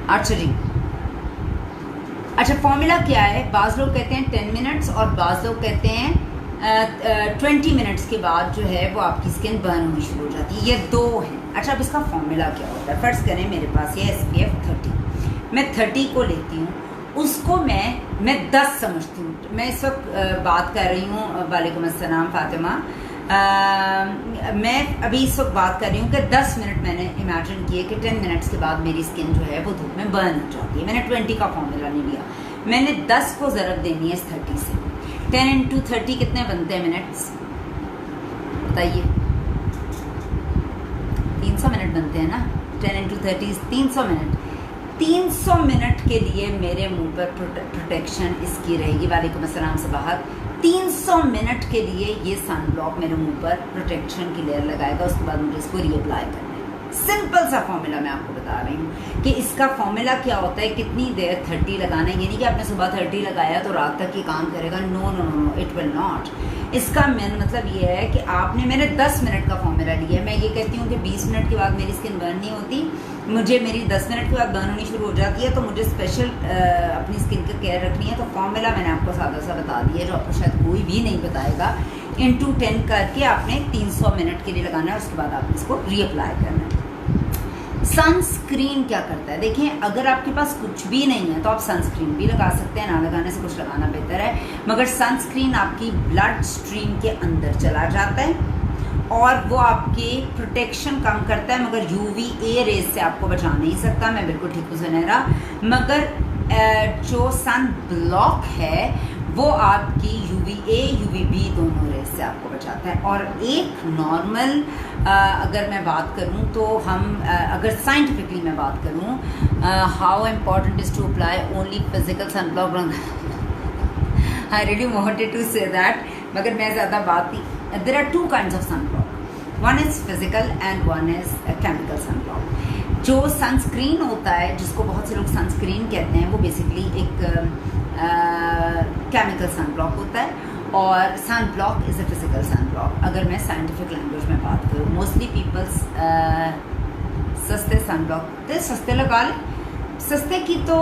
अच्छा जी, अच्छा फॉर्मूला क्या है? बाज़ लोग कहते हैं 10 मिनट्स और बाज़ लोग कहते हैं 20 मिनट्स के बाद जो है वो आपकी स्किन बर्न होनी शुरू हो जाती है। ये दो हैं। अच्छा, अब इसका फॉर्मूला क्या होता है? फ़र्ज़ करें मेरे पास ये SPF 30, मैं 30 को लेती हूँ, उसको मैं 10 समझती हूँ। मैं इस वक्त बात कर रही हूँ, वालेकुम अस्सलाम फ़ातिमा, मैं अभी इस वक्त बात कर रही हूँ कि 10 मिनट मैंने इमेजिन किए कि 10 मिनट्स के बाद मेरी स्किन जो है वो धूप में बर्न हो जाती है। मैंने 20 का फॉर्मूला नहीं लिया, मैंने 10 को ज़रब देनी है 30 से। 10 इंटू 30 कितने बनते हैं मिनट्स? बताइए। 300 मिनट बनते हैं ना। 10 इंटू 30 300 मिनट। 300 मिनट के लिए मेरे मुंह पर प्रोटेक्शन इसकी रहेगी। वालेकुम अस्सलाम से बाहर 300 मिनट के लिए ये सन ब्लॉक मेरे मुंह पर प्रोटेक्शन की लेयर लगाएगा। उसके बाद मुझे इसको रीअप्लाई करना है। सिंपल सा फॉर्मूला मैं आपको बता रही हूँ कि इसका फॉर्मूला क्या होता है, कितनी देर 30 लगाना है। ये नहीं कि आपने सुबह 30 लगाया तो रात तक ये काम करेगा। No no no, it will not. इसका मेन मतलब ये है कि मैंने 10 मिनट का फॉर्मूला लिया है। मैं ये कहती हूँ कि 20 मिनट के बाद मेरी स्किन बर्न नहीं होती, मुझे मेरी 10 मिनट के बाद बर्न होनी शुरू हो जाती है, तो मुझे स्पेशल अपनी स्किन की केयर रखनी है। तो फॉर्मूला मैंने आपको सादा सा बता दिया है, जो आपको शायद कोई भी नहीं बताएगा। इंटू 10 करके आपने 300 मिनट के लिए लगाना है, उसके बाद आपने इसको रीअप्लाई करना है। सनस्क्रीन क्या करता है? देखिए, अगर आपके पास कुछ भी नहीं है तो आप सनस्क्रीन भी लगा सकते हैं, ना लगाने से कुछ लगाना बेहतर है। मगर सनस्क्रीन आपकी ब्लड स्ट्रीम के अंदर चला जाता है और वो आपकी प्रोटेक्शन कम करता है, मगर UVA रेज से आपको बचा नहीं सकता। मैं बिल्कुल ठीक हूँ सुनहरा। मगर जो सन ब्लॉक है वो आपकी UVA UVB दोनों रेज से आपको बचाता है। और एक नॉर्मल अगर मैं बात करूं तो हम अगर साइंटिफिकली मैं बात करूं, how important is to apply only physical sun block. I really wanted to say that, मगर मैं ज़्यादा बात नहीं। There are 2 kinds of sun block, one is physical and one is chemical sun block. जो sunscreen होता है, जिसको बहुत से लोग सनस्क्रीन कहते हैं, वो बेसिकली एक केमिकल सन ब्लॉक होता है और sun block is a physical sun block. अगर मैं साइंटिफिक लैंग्वेज में बात करूँ, मोस्टली पीपल्स सस्ते सन ब्लॉक सस्ते लगा लें। सस्ते की तो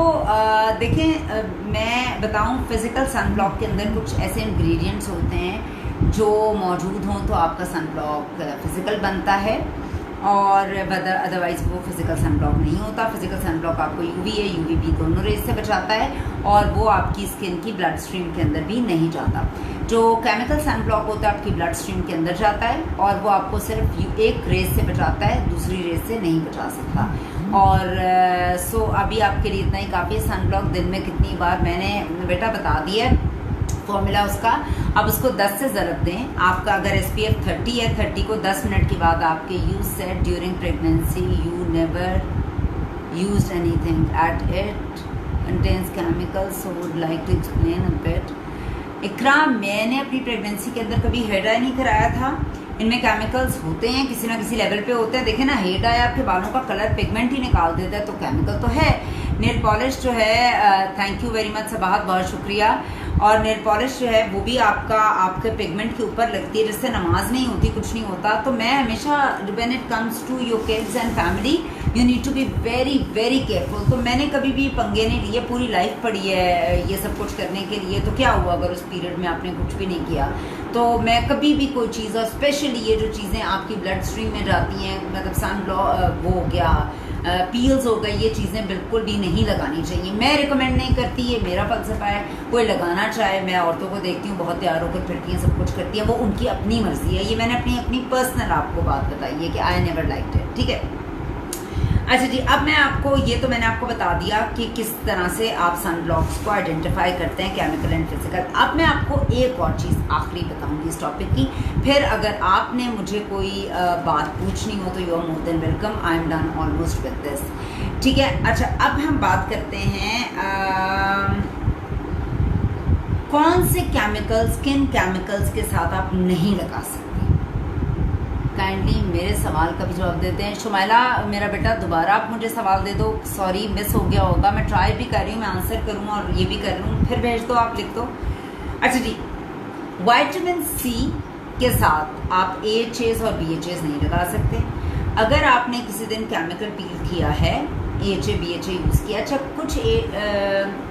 देखें, मैं बताऊं, फिजिकल सन ब्लॉक के अंदर कुछ ऐसे इंग्रेडिएंट्स होते हैं जो मौजूद हों तो आपका सन ब्लॉक फिजिकल बनता है, और अदरवाइज़ वो फिजिकल सन ब्लॉक नहीं होता। फिजिकल सन ब्लॉक आपको UVA UVB दोनों रेज से बचाता है और वो आपकी स्किन की ब्लड स्ट्रीम के अंदर भी नहीं जाता। जो केमिकल सन ब्लॉक होता है आपकी ब्लड स्ट्रीम के अंदर जाता है और वो आपको सिर्फ एक रेज से बचाता है, दूसरी रेज से नहीं बचा सकता। और सो अभी आपके लिए इतना ही काफ़ी है। सन ब्लॉक दिन में कितनी बार, मैंने बेटा बता दिया फॉर्मूला उसका। अब उसको 10 से ज़रब दें। आपका अगर SPF 30 है, 30 को 10 मिनट के बाद आपके you said during pregnancy you never used anything at it contains chemicals, so would like to explain a bit. Iqra, मैंने अपनी प्रेगनेंसी के अंदर कभी हेयर डाई नहीं कराया था। इनमें केमिकल्स होते हैं, किसी ना किसी लेवल पे होते हैं। देखें ना, हेयर डाई आपके बालों का कलर पिगमेंट ही निकाल देता है, तो केमिकल तो है। नेल पॉलिश जो है, thank you very much Sabahat, बहुत शुक्रिया। और नेल पॉलिश जो है वो भी आपके पिगमेंट के ऊपर लगती है, जिससे नमाज नहीं होती, कुछ नहीं होता। तो मैं हमेशा, when it comes to your kids and family, you need to be very very careful. तो मैंने कभी भी पंगे नहीं लिए, पूरी लाइफ पड़ी है ये सब कुछ करने के लिए। तो क्या हुआ अगर उस पीरियड में आपने कुछ भी नहीं किया? तो मैं कभी भी कोई चीज़, और स्पेशली ये जो चीज़ें आपकी ब्लड स्ट्रीम में जाती हैं, मतलब सन ब्लॉक वो हो गया, पील्स हो गई, ये चीज़ें बिल्कुल भी नहीं लगानी चाहिए। मैं रिकमेंड नहीं करती, ये मेरा फलसफा है। कोई लगाना चाहे, मैं औरतों को देखती हूँ बहुत तैयार होकर फिरती हैं, सब कुछ करती हैं, वो उनकी अपनी मर्जी है। ये मैंने अपनी पर्सनल आपको बात बताई है कि आई नेवर लाइक्ड इट, ठीक है। अच्छा जी, अब मैं आपको, ये तो मैंने आपको बता दिया कि किस तरह से आप सन ब्लॉक्स को आइडेंटिफाई करते हैं, केमिकल एंड फिजिकल। अब मैं आपको एक और चीज़ आखिरी बताऊंगी इस टॉपिक की। फिर अगर आपने मुझे कोई बात पूछनी हो तो you are more than welcome. I am done almost with this, ठीक है। अच्छा, अब हम बात करते हैं कौन से केमिकल्स, किन केमिकल्स के साथ आप नहीं लगा सकते? काइंडली मेरे सवाल का भी जवाब देते हैं। शुमाइला मेरा बेटा दोबारा आप मुझे सवाल दे दो, सॉरी मिस हो गया होगा, मैं ट्राई भी कर रही हूँ, मैं आंसर करूँ और ये भी कर रही हूँ, फिर भेज दो, आप लिख दो। अच्छा जी, विटामिन सी के साथ आप AHAs और BHAs नहीं लगा सकते। अगर आपने किसी दिन केमिकल पील किया है, AHA BHA यूज़ किया, अच्छा कुछ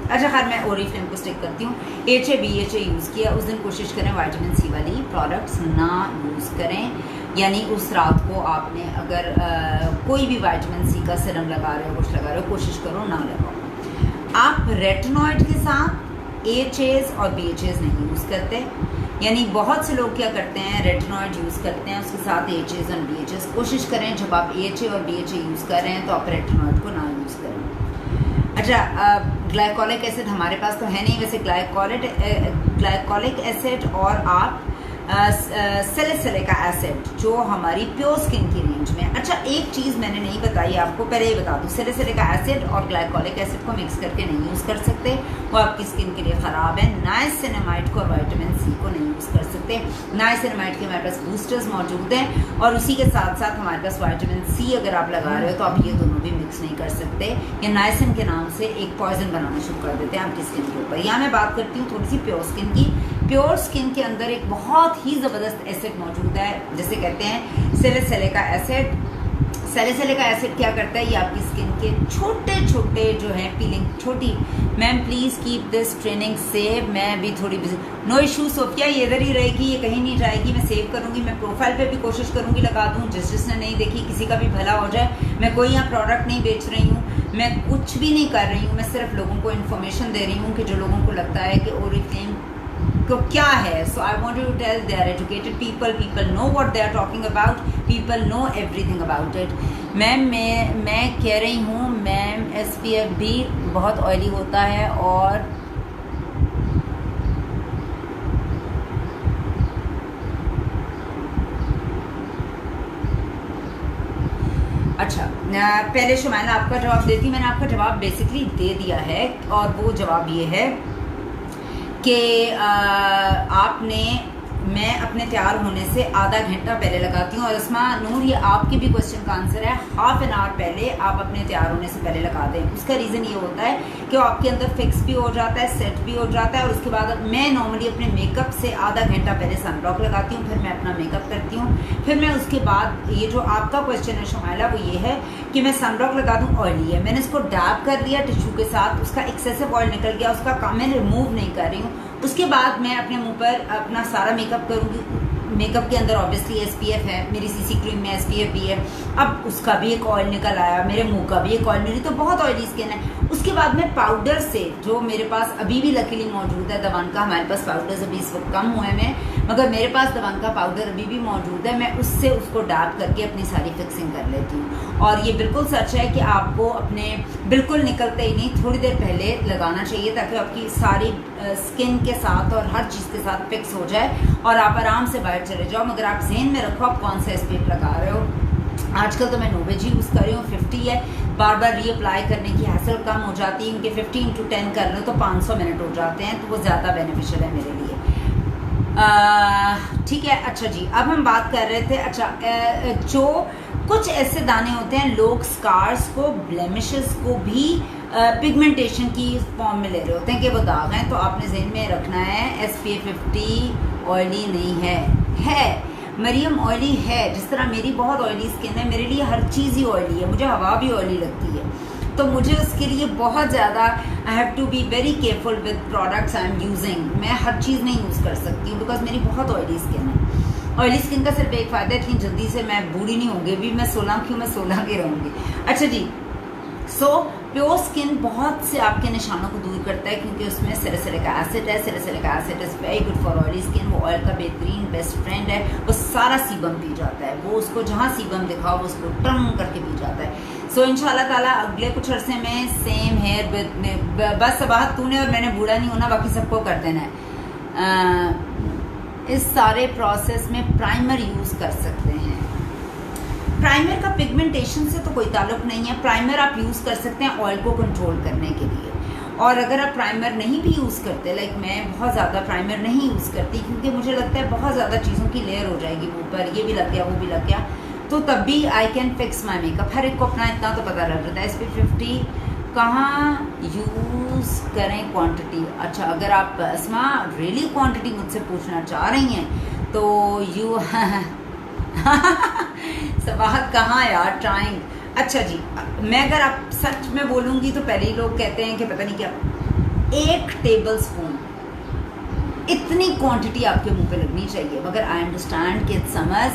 अच्छा खैर मैं ओरिफ्लेम को स्टिक करती हूँ, AHA BHA यूज़ किया, उस दिन कोशिश करें विटामिन सी वाली प्रोडक्ट्स ना यूज़ करें। यानी उस रात को आपने अगर कोई भी विटामिन सी का सिरम लगा रहे हो, कुछ लगा रहे हो, कोशिश करो ना लगाओ। आप रेटिनॉइड के साथ AHAs और BHAs नहीं यूज़ करते। यानी बहुत से लोग क्या करते हैं, रेटिनॉइड यूज़ करते हैं, उसके साथ AHAs और BHAs। कोशिश करें जब आप AHA और BHA यूज़ कर रहे हैं तो आप रेटिनॉइड को ना यूज़ करें। अच्छा, ग्लाइकोलिक एसिड हमारे पास तो है नहीं वैसे, ग्लाइकोलिक एसिड और आप सैलिसिलिक एसिड जो हमारी प्योर स्किन की रेंज में। अच्छा एक चीज़ मैंने नहीं बताई आपको, पहले ये बता दूँ, सैलिसिलिक एसिड और ग्लाइकोलिक एसिड को मिक्स करके नहीं यूज़ कर सकते, वो आपकी स्किन के लिए ख़राब है। नाइसिनामाइड को और विटामिन सी को नहीं यूज़ कर सकते। नाइसिनामाइड के हमारे पास बूस्टर्स मौजूद हैं और उसी के साथ साथ हमारे पास विटामिन सी अगर आप लगा रहे हो तो आप ये दोनों भी मिक्स नहीं कर सकते। ये नाइसिन के नाम से एक पॉइजन बनाना शुरू कर देते हैं आपकी स्किन के ऊपर। यहाँ मैं बात करती हूँ थोड़ी सी प्योर स्किन की। प्योर स्किन के अंदर एक बहुत ही ज़बरदस्त एसिड मौजूद है, जिसे कहते हैं सैलिसिलिक एसिड। सैलिसिलिक एसिड क्या करता है, ये आपकी स्किन के छोटे छोटे जो है पीलिंग छोटी। Ma'am please keep this training save, मैं भी थोड़ी बिजी। नो इशू सोफिया, ये इधर ही रहेगी, ये कहीं नहीं जाएगी, मैं सेव करूँगी, मैं प्रोफाइल पे भी कोशिश करूँगी लगा दूँ, जिसने नहीं देखी किसी का भी भला हो जाए। मैं कोई यहाँ प्रोडक्ट नहीं बेच रही हूँ, मैं कुछ भी नहीं कर रही हूँ, मैं सिर्फ लोगों को इन्फॉर्मेशन दे रही हूँ कि जो लोगों को लगता है कि ओरिफ्लेम तो क्या है। So I want to tell they are educated people know what they are talking about, people know everything about it. Ma'am मैं कह रही हूँ मैम SPF भी बहुत ऑयली होता है और अच्छा पहले शुमाइला आपका जवाब देती, मैंने आपका जवाब बेसिकली दे दिया है और वो जवाब ये है कि मैं अपने तैयार होने से आधा घंटा पहले लगाती हूँ। और अस्मा नूर, ये आपके भी क्वेश्चन का आंसर है, हाफ एन आवर पहले आप अपने तैयार होने से पहले लगा दें। उसका रीज़न ये होता है कि वो आपके अंदर फिक्स भी हो जाता है, सेट भी हो जाता है। और उसके बाद मैं नॉर्मली अपने मेकअप से आधा घंटा पहले सनब्लॉक लगाती हूँ, फिर मैं अपना मेकअप करती हूँ, फिर मैं उसके बाद ये जो आपका क्वेश्चन है शुमाइला वो ये है कि मैं सनब्लॉक लगा दूँ, ऑयली है, मैंने इसको डैप कर लिया टिश्यू के साथ, उसका एक्सेसिव ऑयल निकल गया, उसका काम मैं रिमूव नहीं कर रही हूँ। उसके बाद मैं अपने मुंह पर अपना सारा मेकअप करूँगी। मेकअप के अंदर ऑब्वियसली SPF है, मेरी CC क्रीम में SPF भी है। अब उसका भी एक ऑयल निकल आया, मेरे मुंह का भी एक ऑयल, मेरी तो बहुत ऑयली स्किन है। उसके बाद मैं पाउडर से, जो मेरे पास अभी भी लकीली मौजूद है दवान का, हमारे पास पाउडर्स अभी इस वक्त कम हुए हैं, मगर मेरे पास दवान का पाउडर अभी भी मौजूद है, मैं उससे उसको डैप करके अपनी सारी फिक्सिंग कर लेती हूँ। और ये बिल्कुल सच है कि आपको अपने बिल्कुल निकलते ही नहीं, थोड़ी देर पहले लगाना चाहिए ताकि आपकी सारी स्किन के साथ और हर चीज़ के साथ फिक्स हो जाए और आप आराम से बाहर चले जाओ। मगर आप ज़हन में रखो आप कौन सा SPF लगा रहे हो। आजकल तो मैं नोवेज यूज़ कर रही हूँ, 50 है, बार बार रीअप्लाई करने की हैसल कम हो जाती है, उनके 15x10 कर लो तो 500 मिनट हो जाते हैं, तो वो ज़्यादा बेनिफिशियल है मेरे लिए। ठीक है। अच्छा जी, अब हम बात कर रहे थे, अच्छा जो कुछ ऐसे दाने होते हैं, लोग स्कार्स को, ब्लेमिशेस को भी पिगमेंटेशन की फॉर्म में ले रहे होते हैं कि वो दाग हैं, तो आपने जहन में रखना है SPF 50 ऑयली नहीं है। मरियम ऑयली है, जिस तरह मेरी बहुत ऑयली स्किन है, मेरे लिए हर चीज़ ही ऑयली है, मुझे हवा भी ऑयली लगती है, तो मुझे उसके लिए बहुत ज़्यादा I have to be very careful with products I am using. मैं हर चीज़ नहीं यूज़ कर सकती हूँ बिकॉज मेरी बहुत ऑयली स्किन है। ऑयली स्किन का सिर्फ एक फ़ायदा है, इतनी जल्दी से मैं बूढ़ी नहीं होंगी, भी मैं 16 क्यों, मैं 16 की रहूँगी। अच्छा जी, सो प्योर स्किन बहुत से आपके निशानों को दूर करता है क्योंकि उसमें सैलिसिलिक एसिड है। Salicylic acid is very good for oily skin, वो ऑयल का बेहतरीन बेस्ट फ्रेंड है, वो सारा सीबम पी जाता है, वो उसको जहाँ सीबम दिखाओ वो उसको टर्म करके पी जाता है। सो इंशाल्लाह ताला अगले कुछ अरसे में सेम हेयर विद बस सबाहत तूने और मैंने बूढ़ा नहीं होना, बाकी सबको कर देना है। इस सारे प्रोसेस में प्राइमर यूज़ कर सकते हैं। प्राइमर का पिगमेंटेशन से तो कोई ताल्लुक नहीं है, प्राइमर आप यूज़ कर सकते हैं ऑयल को कंट्रोल करने के लिए। और अगर आप प्राइमर नहीं भी यूज़ करते, लाइक मैं बहुत ज़्यादा प्राइमर नहीं यूज़ करती क्योंकि मुझे लगता है बहुत ज़्यादा चीज़ों की लेयर हो जाएगी मुँह पर, ये भी लग गया वो भी लग गया, तो तब भी I can fix my makeup. हर एक को अपना इतना तो पता लग रहा है। SPF50 कहाँ यूज़ करें क्वांटिटी? अच्छा, अगर आप अस्मा रियली क्वांटिटी मुझसे पूछना चाह रही हैं तो यू सवाहत कहाँ यार, ट्राइंग। अच्छा जी, मैं अगर आप सच में बोलूँगी तो पहले ही लोग कहते हैं कि पता नहीं क्या, 1 टेबल स्पून इतनी क्वांटिटी आपके मुंह पे लगनी चाहिए। मगर आई अंडरस्टैंड कि समझ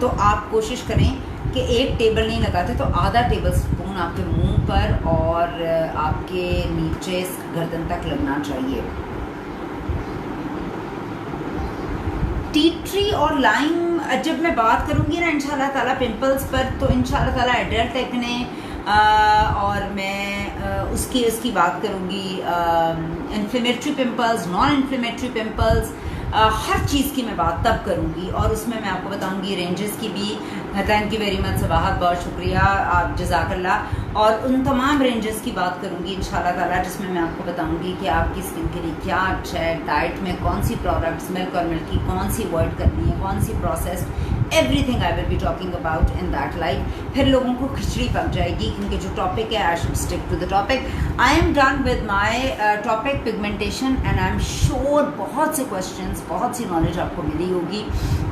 तो आप कोशिश करें कि 1 टेबल नहीं लगाते तो आधा टेबल स्पून आपके मुंह पर और आपके नीचे गर्दन तक लगना चाहिए। टी ट्री और लाइम जब मैं बात करूंगी ना इंशाल्लाह ताला पिंपल्स पर, तो इंशाल्लाह ताला एडल्ट एक्ने और मैं उसकी बात करूंगी, inflammatory pimples, non inflammatory pimples, हर चीज़ की मैं बात तब करूंगी और उसमें मैं आपको बताऊंगी रेंजेस की भी। Thank you very much Sabahat, बहुत शुक्रिया आप, जज़ाकल्लाह। और उन तमाम रेंजेस की बात करूंगी इंशाल्लाह ताला, जिसमें मैं आपको बताऊंगी कि आपकी स्किन के लिए क्या अच्छा है, डाइट में कौन सी प्रोडक्ट्स, मिल्क और मिल्क की कौन सी अवॉइड करनी है, कौन सी processed, everything I will be talking about in that life. फिर लोगों को खिचड़ी पक जाएगी क्योंकि जो टॉपिक है I should stick to the topic. I am done with my topic pigmentation and I am sure बहुत से क्वेश्चंस, बहुत सी नॉलेज आपको मिली होगी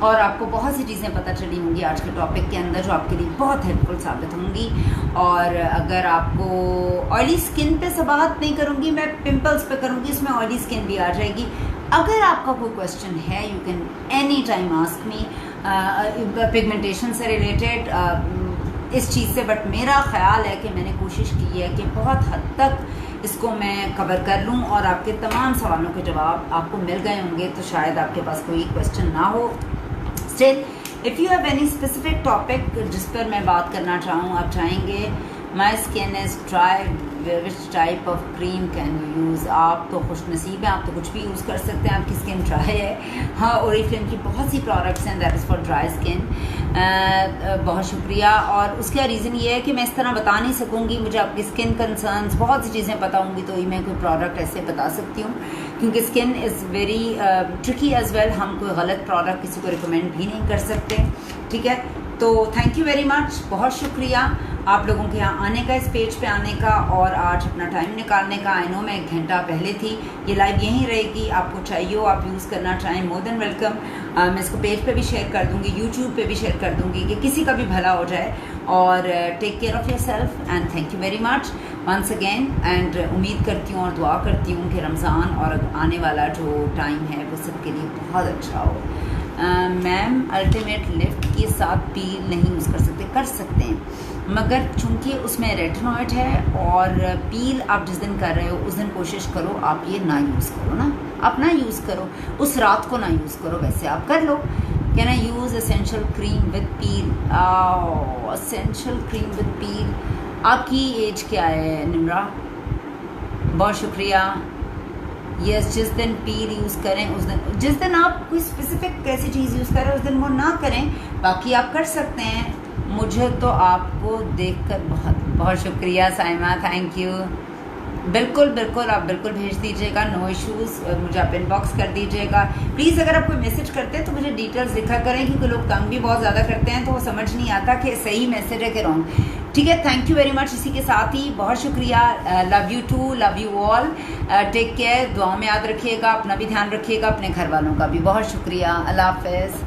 और आपको बहुत सी चीज़ें पता चली होंगी आज के टॉपिक के अंदर जो आपके लिए बहुत हेल्पफुल साबित होंगी। और अगर आपको ऑयली स्किन पे सवाल नहीं करूँगी मैं, पिंपल्स पे करूँगी, इसमें ऑयली स्किन भी आ जाएगी। अगर आपका कोई क्वेश्चन है you can any time ask me pigmentation से रिलेटेड इस चीज़ से, बट मेरा ख्याल है कि मैंने कोशिश की है कि बहुत हद तक इसको मैं कवर कर लूँ और आपके तमाम सवालों के जवाब आपको मिल गए होंगे, तो शायद आपके पास कोई क्वेश्चन ना हो। Still if you have any specific topic जिस पर मैं बात करना चाहूँ, आप चाहेंगे my skin is dry, which type of cream can you use, आप तो खुश नसीब हैं, आप तो कुछ भी यूज़ कर सकते हैं, आपकी स्किन ड्राई है। हाँ, ओरिफ्लेम की बहुत सी प्रोडक्ट्स हैं that is for dry skin. बहुत शुक्रिया। और उसका रीज़न ये है कि मैं इस तरह बता नहीं सकूँगी, मुझे आपकी स्किन कंसर्न्स बहुत सी चीज़ें पता होंगी तो ही मैं कोई प्रोडक्ट ऐसे बता सकती हूँ, क्योंकि skin is very tricky as well. हम कोई गलत प्रोडक्ट किसी को रिकमेंड भी नहीं कर सकते, ठीक है। तो थैंक यू वेरी मच, बहुत शुक्रिया आप लोगों के यहाँ आने का, इस पेज पे आने का और आज अपना टाइम निकालने का। आई नो मैं 1 घंटा पहले थी, ये लाइव यहीं रहेगी, आपको चाहिए हो आप यूज़ करना चाहें मोर देन वेलकम। मैं इसको पेज पे भी शेयर कर दूँगी, यूट्यूब पे भी शेयर कर दूँगी कि किसी का भी भला हो जाए। और take care of yourself and thank you very much once again. And उम्मीद करती हूँ और दुआ करती हूँ कि रमज़ान और आने वाला जो टाइम है वो सबके लिए बहुत अच्छा हो। मैम अल्टीमेट लिफ्ट के साथ पील नहीं यूज़ कर सकते हैं, मगर चूंकि उसमें रेटिनॉइड है और पील आप जिस दिन कर रहे हो उस दिन कोशिश करो आप ये ना यूज़ करो ना, आप ना यूज़ करो, उस रात को ना यूज़ करो, वैसे आप कर लो। Can I use essential cream with peel? Essential cream with peel. आपकी एज क्या है निम्रा? बहुत शुक्रिया। यस, जिस दिन पील यूज़ करें उस दिन, जिस दिन आप कोई स्पेसिफिक कैसी चीज़ यूज़ करें उस दिन वो ना करें, बाकी आप कर सकते हैं। मुझे तो आपको देखकर बहुत बहुत शुक्रिया साइमा, थैंक यू। बिल्कुल बिल्कुल, आप बिल्कुल भेज दीजिएगा, नो इश्यूज़, मुझे आप इनबॉक्स कर दीजिएगा प्लीज़। अगर आप कोई मैसेज करते हैं तो मुझे डिटेल्स लिखा करें, क्योंकि लोग तंग भी बहुत ज़्यादा करते हैं तो वो समझ नहीं आता कि सही मैसेज है कि रॉन्ग, ठीक है। Thank you very much. इसी के साथ ही बहुत शुक्रिया, love you too, love you all, take care, दुआ में याद रखिएगा, अपना भी ध्यान रखिएगा, अपने घर वालों का भी। बहुत शुक्रिया, अल्लाह हाफ़िज़।